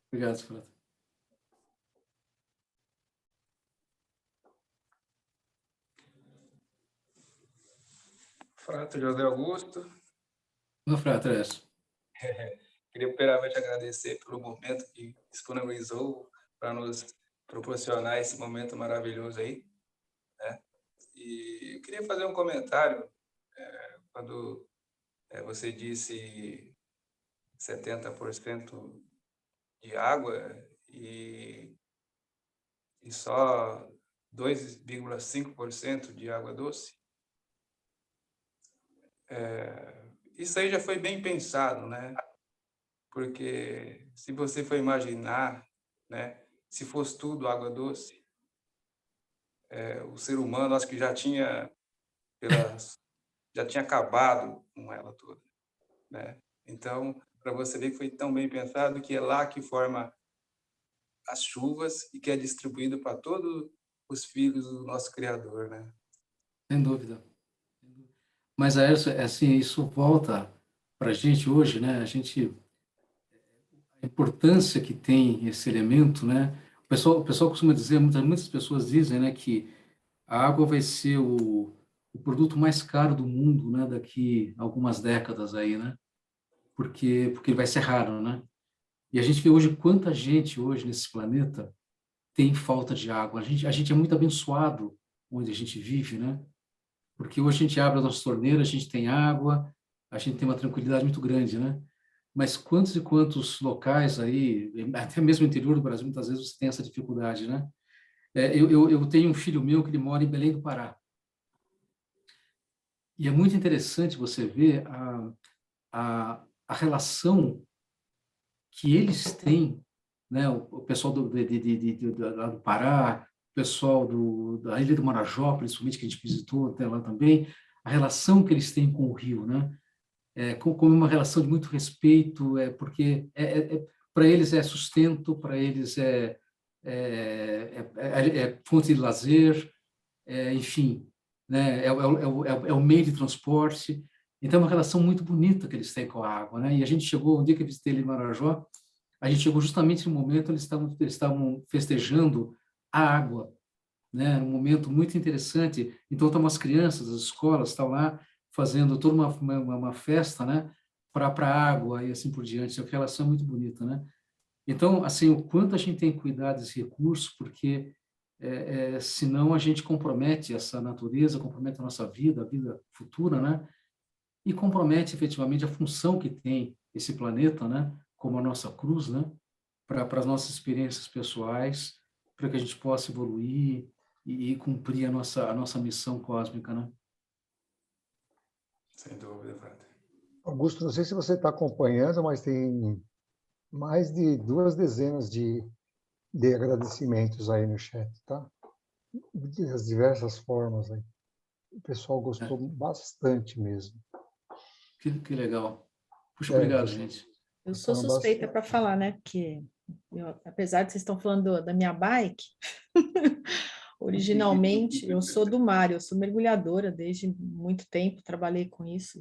Obrigado, Frota. Frato José Augusto, Não, Frota, é essa. queria primeiramente agradecer pelo momento que disponibilizou para nos proporcionar esse momento maravilhoso aí, né? E eu queria fazer um comentário quando você disse 70% de água e só 2,5% de água doce. Isso aí já foi bem pensado, né? Porque se você for imaginar, né, se fosse tudo água doce, o ser humano, acho que já tinha acabado com ela toda, né? Então, para você ver que foi tão bem pensado, que é lá que forma as chuvas e que é distribuído para todos os filhos do nosso Criador, né? Sem dúvida. Mas, Aércio, assim, isso volta para a gente hoje, né? A importância que tem esse elemento, né? O pessoal costuma dizer, muitas pessoas dizem, né, que a água vai ser o produto mais caro do mundo, né, daqui a algumas décadas aí, né? Porque ele vai ser raro, né? E a gente vê hoje quanta gente hoje nesse planeta tem falta de água. A gente é muito abençoado onde a gente vive, né? Porque hoje a gente abre as nossas torneiras, a gente tem água, a gente tem uma tranquilidade muito grande, né? Mas quantos e quantos locais aí, até mesmo no interior do Brasil, muitas vezes você tem essa dificuldade, né? Eu tenho um filho meu que ele mora em Belém do Pará. E é muito interessante você ver a relação que eles têm, né? O pessoal lá do Pará, o pessoal da Ilha do Marajó, principalmente, que a gente visitou até lá também, a relação que eles têm com o rio, né? Como uma relação de muito respeito, porque para eles é sustento, para eles é fonte de lazer, enfim, né? É o meio de transporte. Então, é uma relação muito bonita que eles têm com a água, né? E a gente chegou, um dia que eu visitei ele em Marajó, a gente chegou justamente no momento eles estavam festejando a água, né? Um momento muito interessante. Então, estão as crianças, as escolas estão lá fazendo toda uma festa, né? Para a água e assim por diante. A relação é muito bonita, né? Então, assim, o quanto a gente tem que cuidar desse recurso, porque senão a gente compromete essa natureza, compromete a nossa vida, a vida futura, né? E compromete efetivamente a função que tem esse planeta, né? Como a nossa cruz, né? Para as nossas experiências pessoais, para que a gente possa evoluir e cumprir a nossa missão cósmica, né? Sem dúvida, Frater. Augusto, não sei se você está acompanhando, mas tem mais de 2 dezenas de agradecimentos aí no chat, tá? Das diversas formas aí. O pessoal gostou bastante mesmo. Que legal. Puxa, obrigado, gente. Eu sou suspeita para falar, né? Porque, apesar de vocês estão falando da minha bike, originalmente eu sou do mar, eu sou mergulhadora desde muito tempo, trabalhei com isso.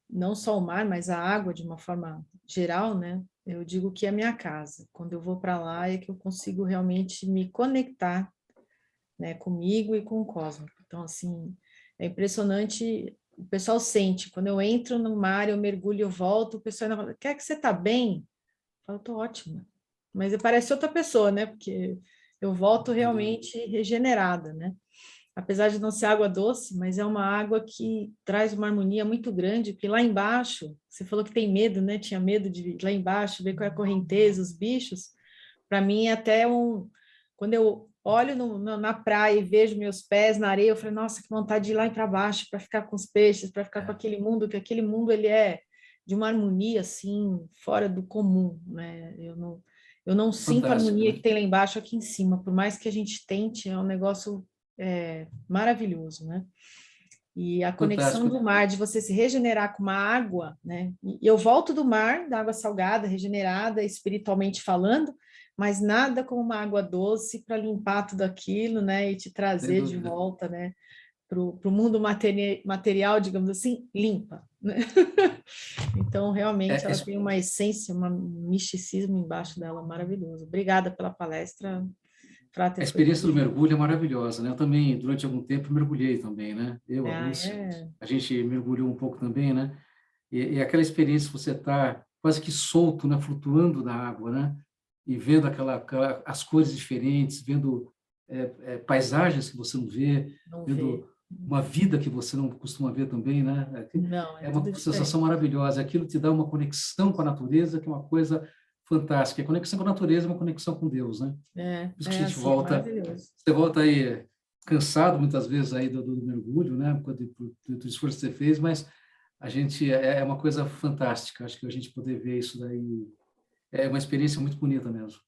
Não só o mar, mas a água de uma forma geral, né? Eu digo que é a minha casa. Quando eu vou para lá é que eu consigo realmente me conectar, né, comigo e com o cosmos. Então, assim, é impressionante. O pessoal sente, quando eu entro no mar, eu mergulho, eu volto, o pessoal ainda fala, quer que você tá bem? Eu falo, tô ótima. Mas parece outra pessoa, né? Porque eu volto realmente regenerada, né? Apesar de não ser água doce, mas é uma água que traz uma harmonia muito grande, porque lá embaixo, você falou que tem medo, né? Tinha medo de ir lá embaixo, ver qual é a correnteza, os bichos. Para mim, é até quando eu olho na praia e vejo meus pés na areia, eu falei, nossa, que vontade de ir lá para baixo, para ficar com os peixes, para ficar com aquele mundo, que aquele mundo ele é de uma harmonia, assim, fora do comum, né? Eu não sinto a harmonia, né, que tem lá embaixo aqui em cima, por mais que a gente tente, é um negócio maravilhoso, né? E a conexão do mar, de você se regenerar com uma água, né? E eu volto do mar, da água salgada, regenerada, espiritualmente falando, mas nada como uma água doce para limpar tudo aquilo, né? E te trazer de volta, né? Para o mundo material, digamos assim, limpa, né? Então, realmente, ela tem uma essência, um misticismo embaixo dela maravilhoso. Obrigada pela palestra. A experiência do mergulho é maravilhosa, né? Eu também, durante algum tempo, mergulhei também, né? A Lúcia, a gente mergulhou um pouco também, né? E aquela experiência, você tá quase que solto, né? Flutuando na água, né? E vendo as cores diferentes, vendo paisagens que você não vê, vendo uma vida que você não costuma ver também, né? É uma sensação maravilhosa. Aquilo te dá uma conexão com a natureza, que é uma coisa fantástica. A conexão com a natureza é uma conexão com Deus, né? Por isso que a gente volta, você volta aí cansado muitas vezes aí do mergulho, né? Do esforço que você fez, mas a gente uma coisa fantástica. Acho que a gente poder ver isso daí é uma experiência muito bonita mesmo.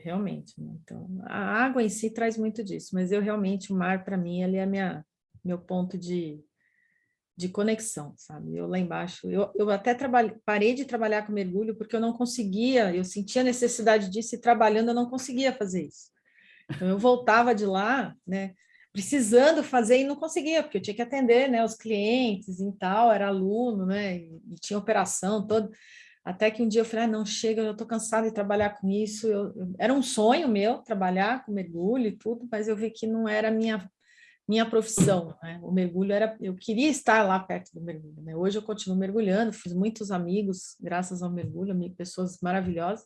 Realmente, né? Então, a água em si traz muito disso, mas eu realmente, o mar, para mim, ele é meu ponto de conexão, sabe? Eu lá embaixo, eu até parei de trabalhar com mergulho porque eu não conseguia, eu sentia necessidade disso e trabalhando eu não conseguia fazer isso. Então, eu voltava de lá, né, precisando fazer e não conseguia, porque eu tinha que atender, né, os clientes e tal, era aluno, né, e tinha operação toda. Até que um dia eu falei, não, chega, eu estou cansada de trabalhar com isso. Era um sonho meu trabalhar com mergulho e tudo, mas eu vi que não era minha profissão, né? O mergulho eu queria estar lá perto do mergulho, né? Hoje eu continuo mergulhando, fiz muitos amigos graças ao mergulho, pessoas maravilhosas,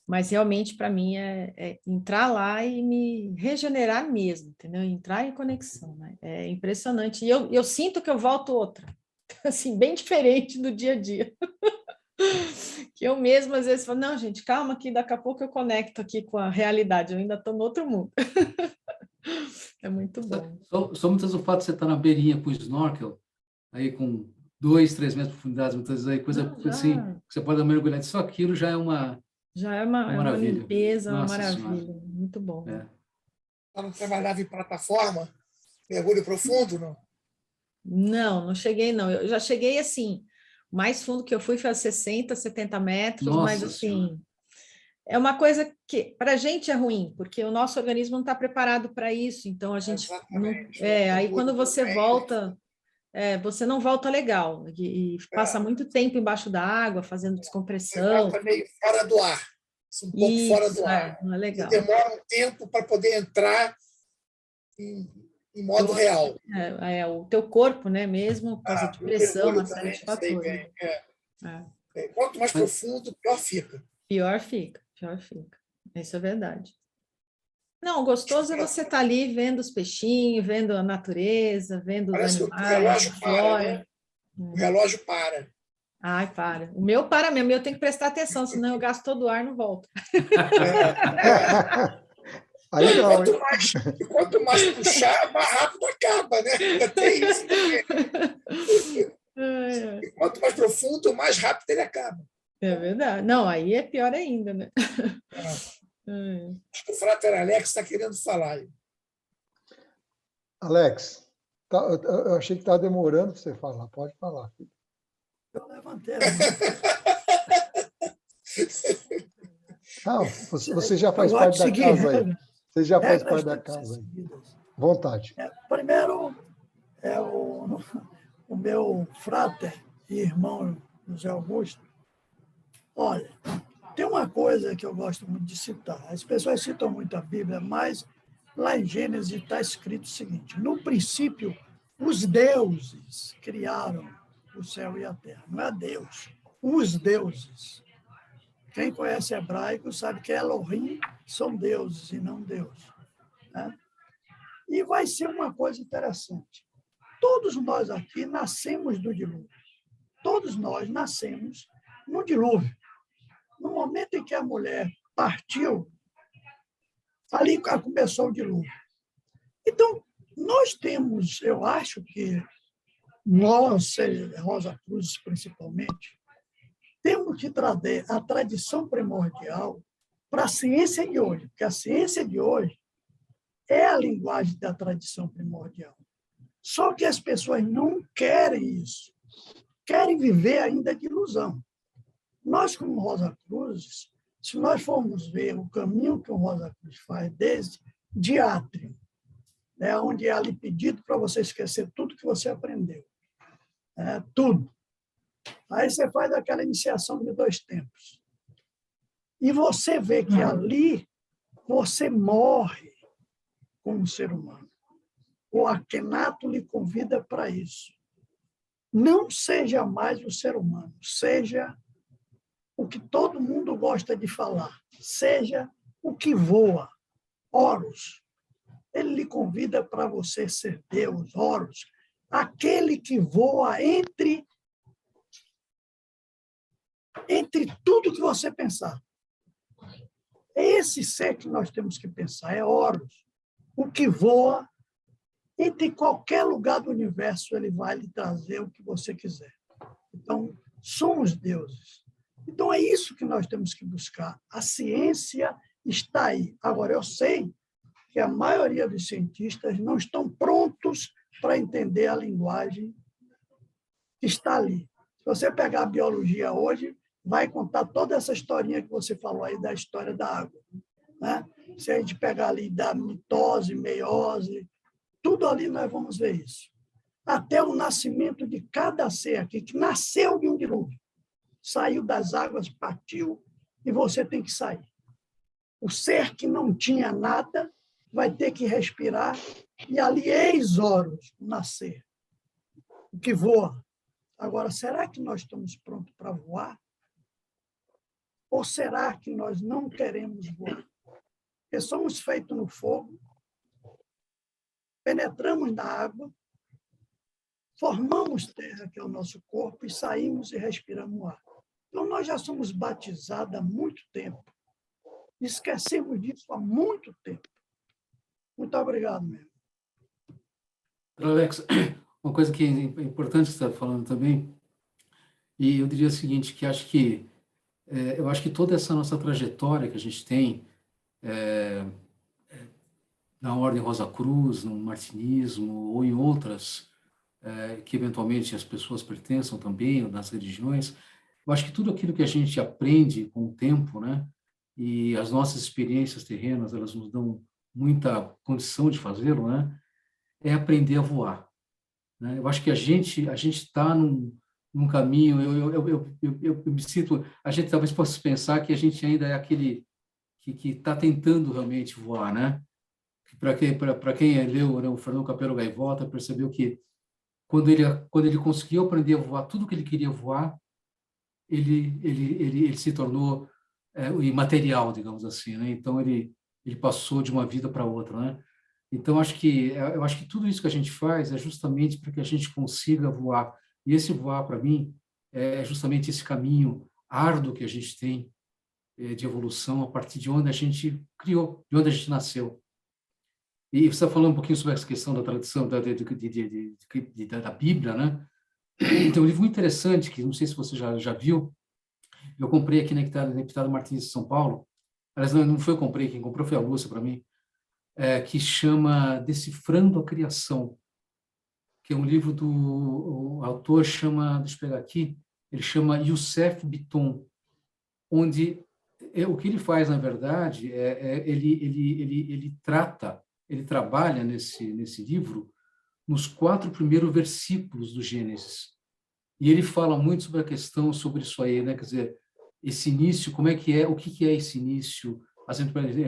mas realmente para mim é entrar lá e me regenerar mesmo, entendeu? Entrar em conexão, né? É impressionante. E eu sinto que eu volto outra, assim, bem diferente do dia a dia. Que eu mesma, às vezes, falo, não, gente, calma que daqui a pouco eu conecto aqui com a realidade, eu ainda estou no outro mundo. É muito bom. Só muitas vezes o fato de você estar na beirinha com o snorkel, aí com 2, 3 metros de profundidade, muitas vezes aí coisa assim, que você pode mergulhar, só aquilo já é uma maravilha. Limpeza, uma Nossa maravilha, Senhora. muito bom. Ela não trabalhava em plataforma, mergulho profundo, não? Não cheguei, não. Eu já cheguei assim, o mais fundo que eu fui foi a 60, 70 metros, Nossa mas assim, Senhora. é uma coisa que para a gente é ruim, porque o nosso organismo não está preparado para isso, então a gente Exatamente. aí quando você volta, você não volta legal, e passa muito tempo embaixo da água, fazendo Você descompressão. volta meio fora do ar, um pouco fora do ar. Não é E legal. demora um tempo para poder entrar em modo real. O teu corpo, né, mesmo, por causa de pressão, uma série de Sei fatores. bem. Quanto mais profundo, pior fica. Pior fica. Isso é verdade. Não, gostoso é você estar ali vendo os peixinhos, vendo a natureza, vendo os Parece que o animais, relógio a para, flora. né? O relógio para. Ai, para. O meu para mesmo, eu tenho que prestar atenção, senão eu gasto todo o ar e não volto. Aí não, e quanto mais puxar, mais rápido acaba, né? Tem isso também. E quanto mais profundo, mais rápido ele acaba. É verdade. Não, aí é pior ainda, né? Acho que o Frater Alex está querendo falar. Alex, eu achei que estava demorando para você falar. Pode falar. Eu levantei. Não, você já faz parte da casa aí. Você já faz parte da casa aí. Vontade. Primeiro, o meu frater e irmão José Augusto. Olha, tem uma coisa que eu gosto muito de citar. As pessoas citam muito a Bíblia, mas lá em Gênesis está escrito o seguinte: no princípio, os deuses criaram o céu e a terra. Não é Deus, os deuses. Quem conhece hebraico sabe que Elohim são deuses e não Deus. Né? E vai ser uma coisa interessante. Todos nós aqui nascemos do dilúvio. Todos nós nascemos no dilúvio. No momento em que a mulher partiu, ali começou o dilúvio. Então, nós temos, eu acho que nós, Rosa Cruz principalmente, temos que trazer a tradição primordial para a ciência de hoje, porque a ciência de hoje é a linguagem da tradição primordial. Só que as pessoas não querem isso, querem viver ainda de ilusão. Nós, como Rosa Cruz, se nós formos ver o caminho que o Rosa Cruz faz desde Diátrio, né, onde é ali pedido para você esquecer tudo que você aprendeu, tudo. Aí você faz aquela iniciação de 2 tempos. E você vê que ali você morre como ser humano. O Akhenaton lhe convida para isso. Não seja mais o ser humano, seja o que todo mundo gosta de falar, seja o que voa, Horus. Ele lhe convida para você ser Deus, Horus, aquele que voa entre tudo que você pensar. É esse ser que nós temos que pensar, é Horus, o que voa entre qualquer lugar do universo, ele vai lhe trazer o que você quiser. Então, somos deuses. Então, é isso que nós temos que buscar. A ciência está aí. Agora, eu sei que a maioria dos cientistas não estão prontos para entender a linguagem que está ali. Se você pegar a biologia hoje, vai contar toda essa historinha que você falou aí da história da água, né? Se a gente pegar ali da mitose, meiose, tudo ali nós vamos ver isso. Até o nascimento de cada ser aqui, que nasceu de um dilúvio. Saiu das águas, partiu, e você tem que sair. O ser que não tinha nada vai ter que respirar, e ali, eis Horus, nascer. O que voa. Agora, será que nós estamos prontos para voar? Ou será que nós não queremos voar? Porque somos feitos no fogo, penetramos na água, formamos terra, que é o nosso corpo, e saímos e respiramos ar. Então, nós já somos batizados há muito tempo. Esquecemos disso há muito tempo. Muito obrigado, mesmo. Alex, uma coisa que é importante que você está falando também, e eu diria o seguinte, que eu acho que toda essa nossa trajetória que a gente tem na Ordem Rosa Cruz, no martinismo ou em outras que eventualmente as pessoas pertençam também, ou nas religiões, eu acho que tudo aquilo que a gente aprende com o tempo, né, e as nossas experiências terrenas, elas nos dão muita condição de fazê-lo, né, é aprender a voar. Né? Eu acho que a gente está num caminho, eu me sinto, a gente talvez possa pensar que a gente ainda é aquele que está tentando realmente voar, né? Para quem leu, né, o Fernão Capelo Gaivota, percebeu que quando ele conseguiu aprender a voar tudo que ele queria voar, ele se tornou imaterial, digamos assim, né? Então ele passou de uma vida para outra, né? Então eu acho que tudo isso que a gente faz é justamente para que a gente consiga voar. E esse voar, para mim, é justamente esse caminho árduo que a gente tem de evolução a partir de onde a gente criou, de onde a gente nasceu. E você está falando um pouquinho sobre essa questão da tradição da Bíblia, né? Tem um livro muito interessante, que não sei se você já viu, eu comprei aqui na Hectare Martins de São Paulo, aliás, não foi eu comprei, quem comprou foi a Lúcia para mim, que chama Decifrando a Criação, que é um livro o autor chama, deixa eu pegar aqui, ele chama Youssef Bitton, onde o que ele faz, na verdade, ele trabalha nesse livro nos 4 primeiros versículos do Gênesis. E ele fala muito sobre a questão, sobre isso aí, né? Quer dizer, esse início, como é que é, o que é esse início, as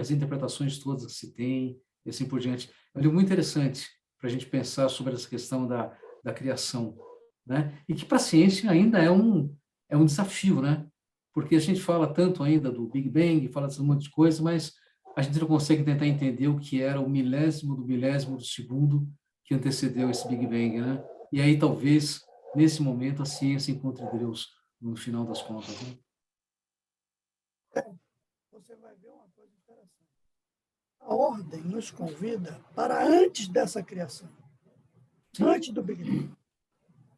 interpretações todas que se tem, e assim por diante. É um livro muito interessante para a gente pensar sobre essa questão da criação, né? E que para a ciência ainda é um desafio, né? Porque a gente fala tanto ainda do Big Bang, fala dessas muitas coisas, mas a gente não consegue tentar entender o que era o milésimo do segundo que antecedeu esse Big Bang, né? E aí talvez nesse momento a ciência encontre Deus no final das contas, né? Você vai ver uma coisa interessante. A ordem nos convida para antes dessa criação, Sim. antes do Big Bang,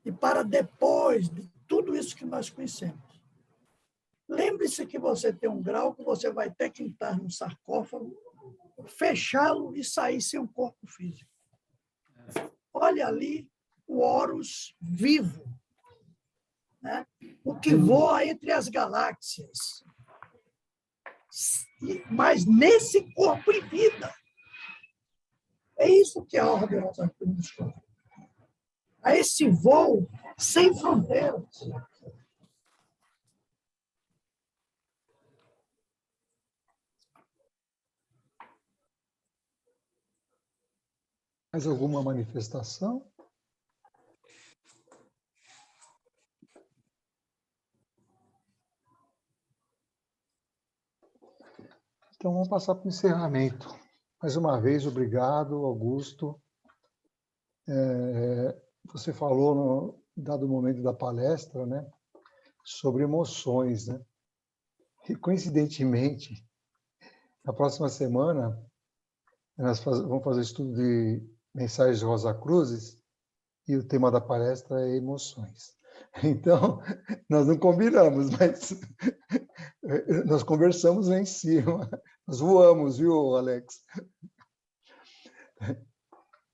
e para depois de tudo isso que nós conhecemos. Lembre-se que você tem um grau que você vai ter que entrar num sarcófago, fechá-lo e sair sem um corpo físico. Olha ali o Horus vivo, né? O que voa entre as galáxias. Mas nesse corpo em vida. É isso que a Ordem Rosa Cruz nos convida. A esse voo sem fronteiras. Mais alguma manifestação? Então, vamos passar para o encerramento. Mais uma vez, obrigado, Augusto. Você falou, no dado momento da palestra, né, sobre emoções, né? E, coincidentemente, na próxima semana, nós vamos fazer estudo de mensagens de Rosa Cruzes e o tema da palestra é emoções. Então, nós não combinamos, mas nós conversamos lá em cima. Nós voamos, viu, Alex?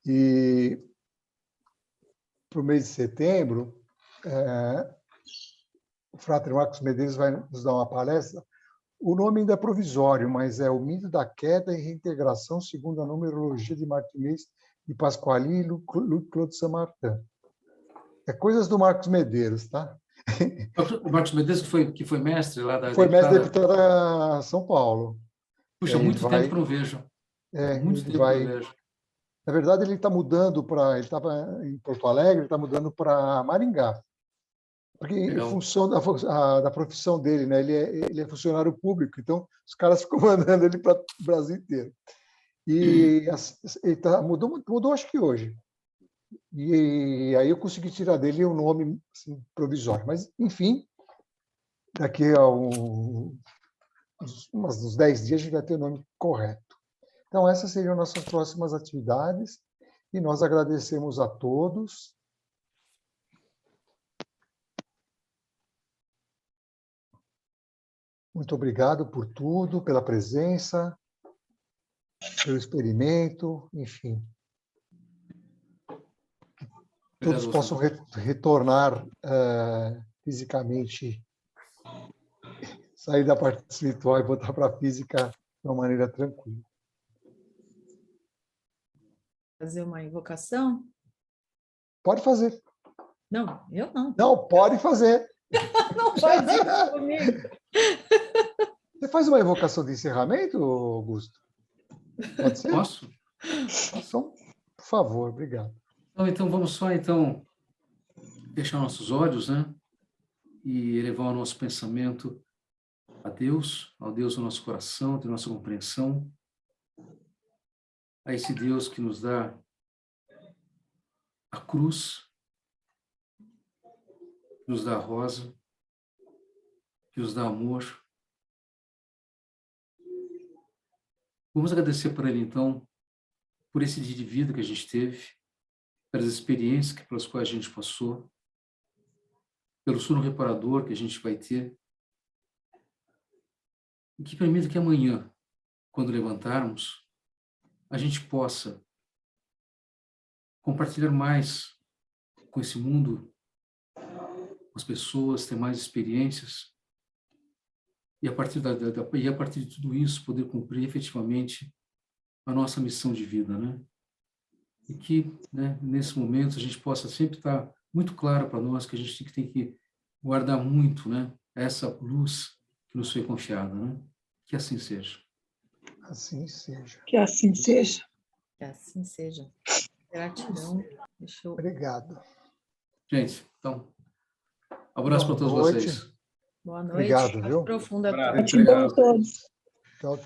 E para o mês de setembro, o Frater Marcos Medeiros vai nos dar uma palestra. O nome ainda é provisório, mas é O Mito da Queda e Reintegração segundo a numerologia de Martinez e Pasquali e Luc-Claude Saint-Martin. É coisas do Marcos Medeiros, tá? O Marcos Medeiros, que foi mestre lá da Foi mestre deputada. deputada São Paulo. Puxa, muito tempo que não vejo. Muito tempo que não vejo. Na verdade, ele está mudando para... Ele estava em Porto Alegre, ele está mudando para Maringá. Porque em função da profissão dele, né? Ele é funcionário público, então os caras ficam mandando ele para o Brasil inteiro. E ele mudou acho que hoje. E aí eu consegui tirar dele um nome assim, provisório. Mas, enfim, daqui a uns 10 dias a gente vai ter o nome correto. Então, essas seriam nossas próximas atividades. E nós agradecemos a todos. Muito obrigado por tudo, pela presença, pelo experimento, enfim. Todos possam retornar fisicamente, sair da parte espiritual e voltar para a física de uma maneira tranquila. Fazer uma invocação? Pode fazer. Não, eu não. Não, pode fazer. Não faz isso comigo. Você faz uma invocação de encerramento, Augusto? Pode ser? Posso? Então, por favor, obrigado. Então vamos só fechar nossos olhos, né? E elevar o nosso pensamento a Deus, ao Deus do nosso coração, da nossa compreensão, a esse Deus que nos dá a cruz, que nos dá a rosa, que nos dá amor. Vamos agradecer por Ele, então, por esse dia de vida que a gente teve, pelas experiências pelas quais a gente passou, pelo sono reparador que a gente vai ter, e que permita que amanhã, quando levantarmos, a gente possa compartilhar mais com esse mundo, com as pessoas, ter mais experiências, e a partir de tudo isso poder cumprir efetivamente a nossa missão de vida, né? E que, né, nesse momento a gente possa sempre estar muito claro para nós que a gente tem que guardar muito, né, essa luz que nos foi confiada, né? Que assim seja. Assim seja. Que assim seja. Que assim seja. Gratidão. Obrigado. Gente, então, abraço para todos vocês. Boa noite. Obrigado, viu? Profunda. Obrigado. Gratidão a todos.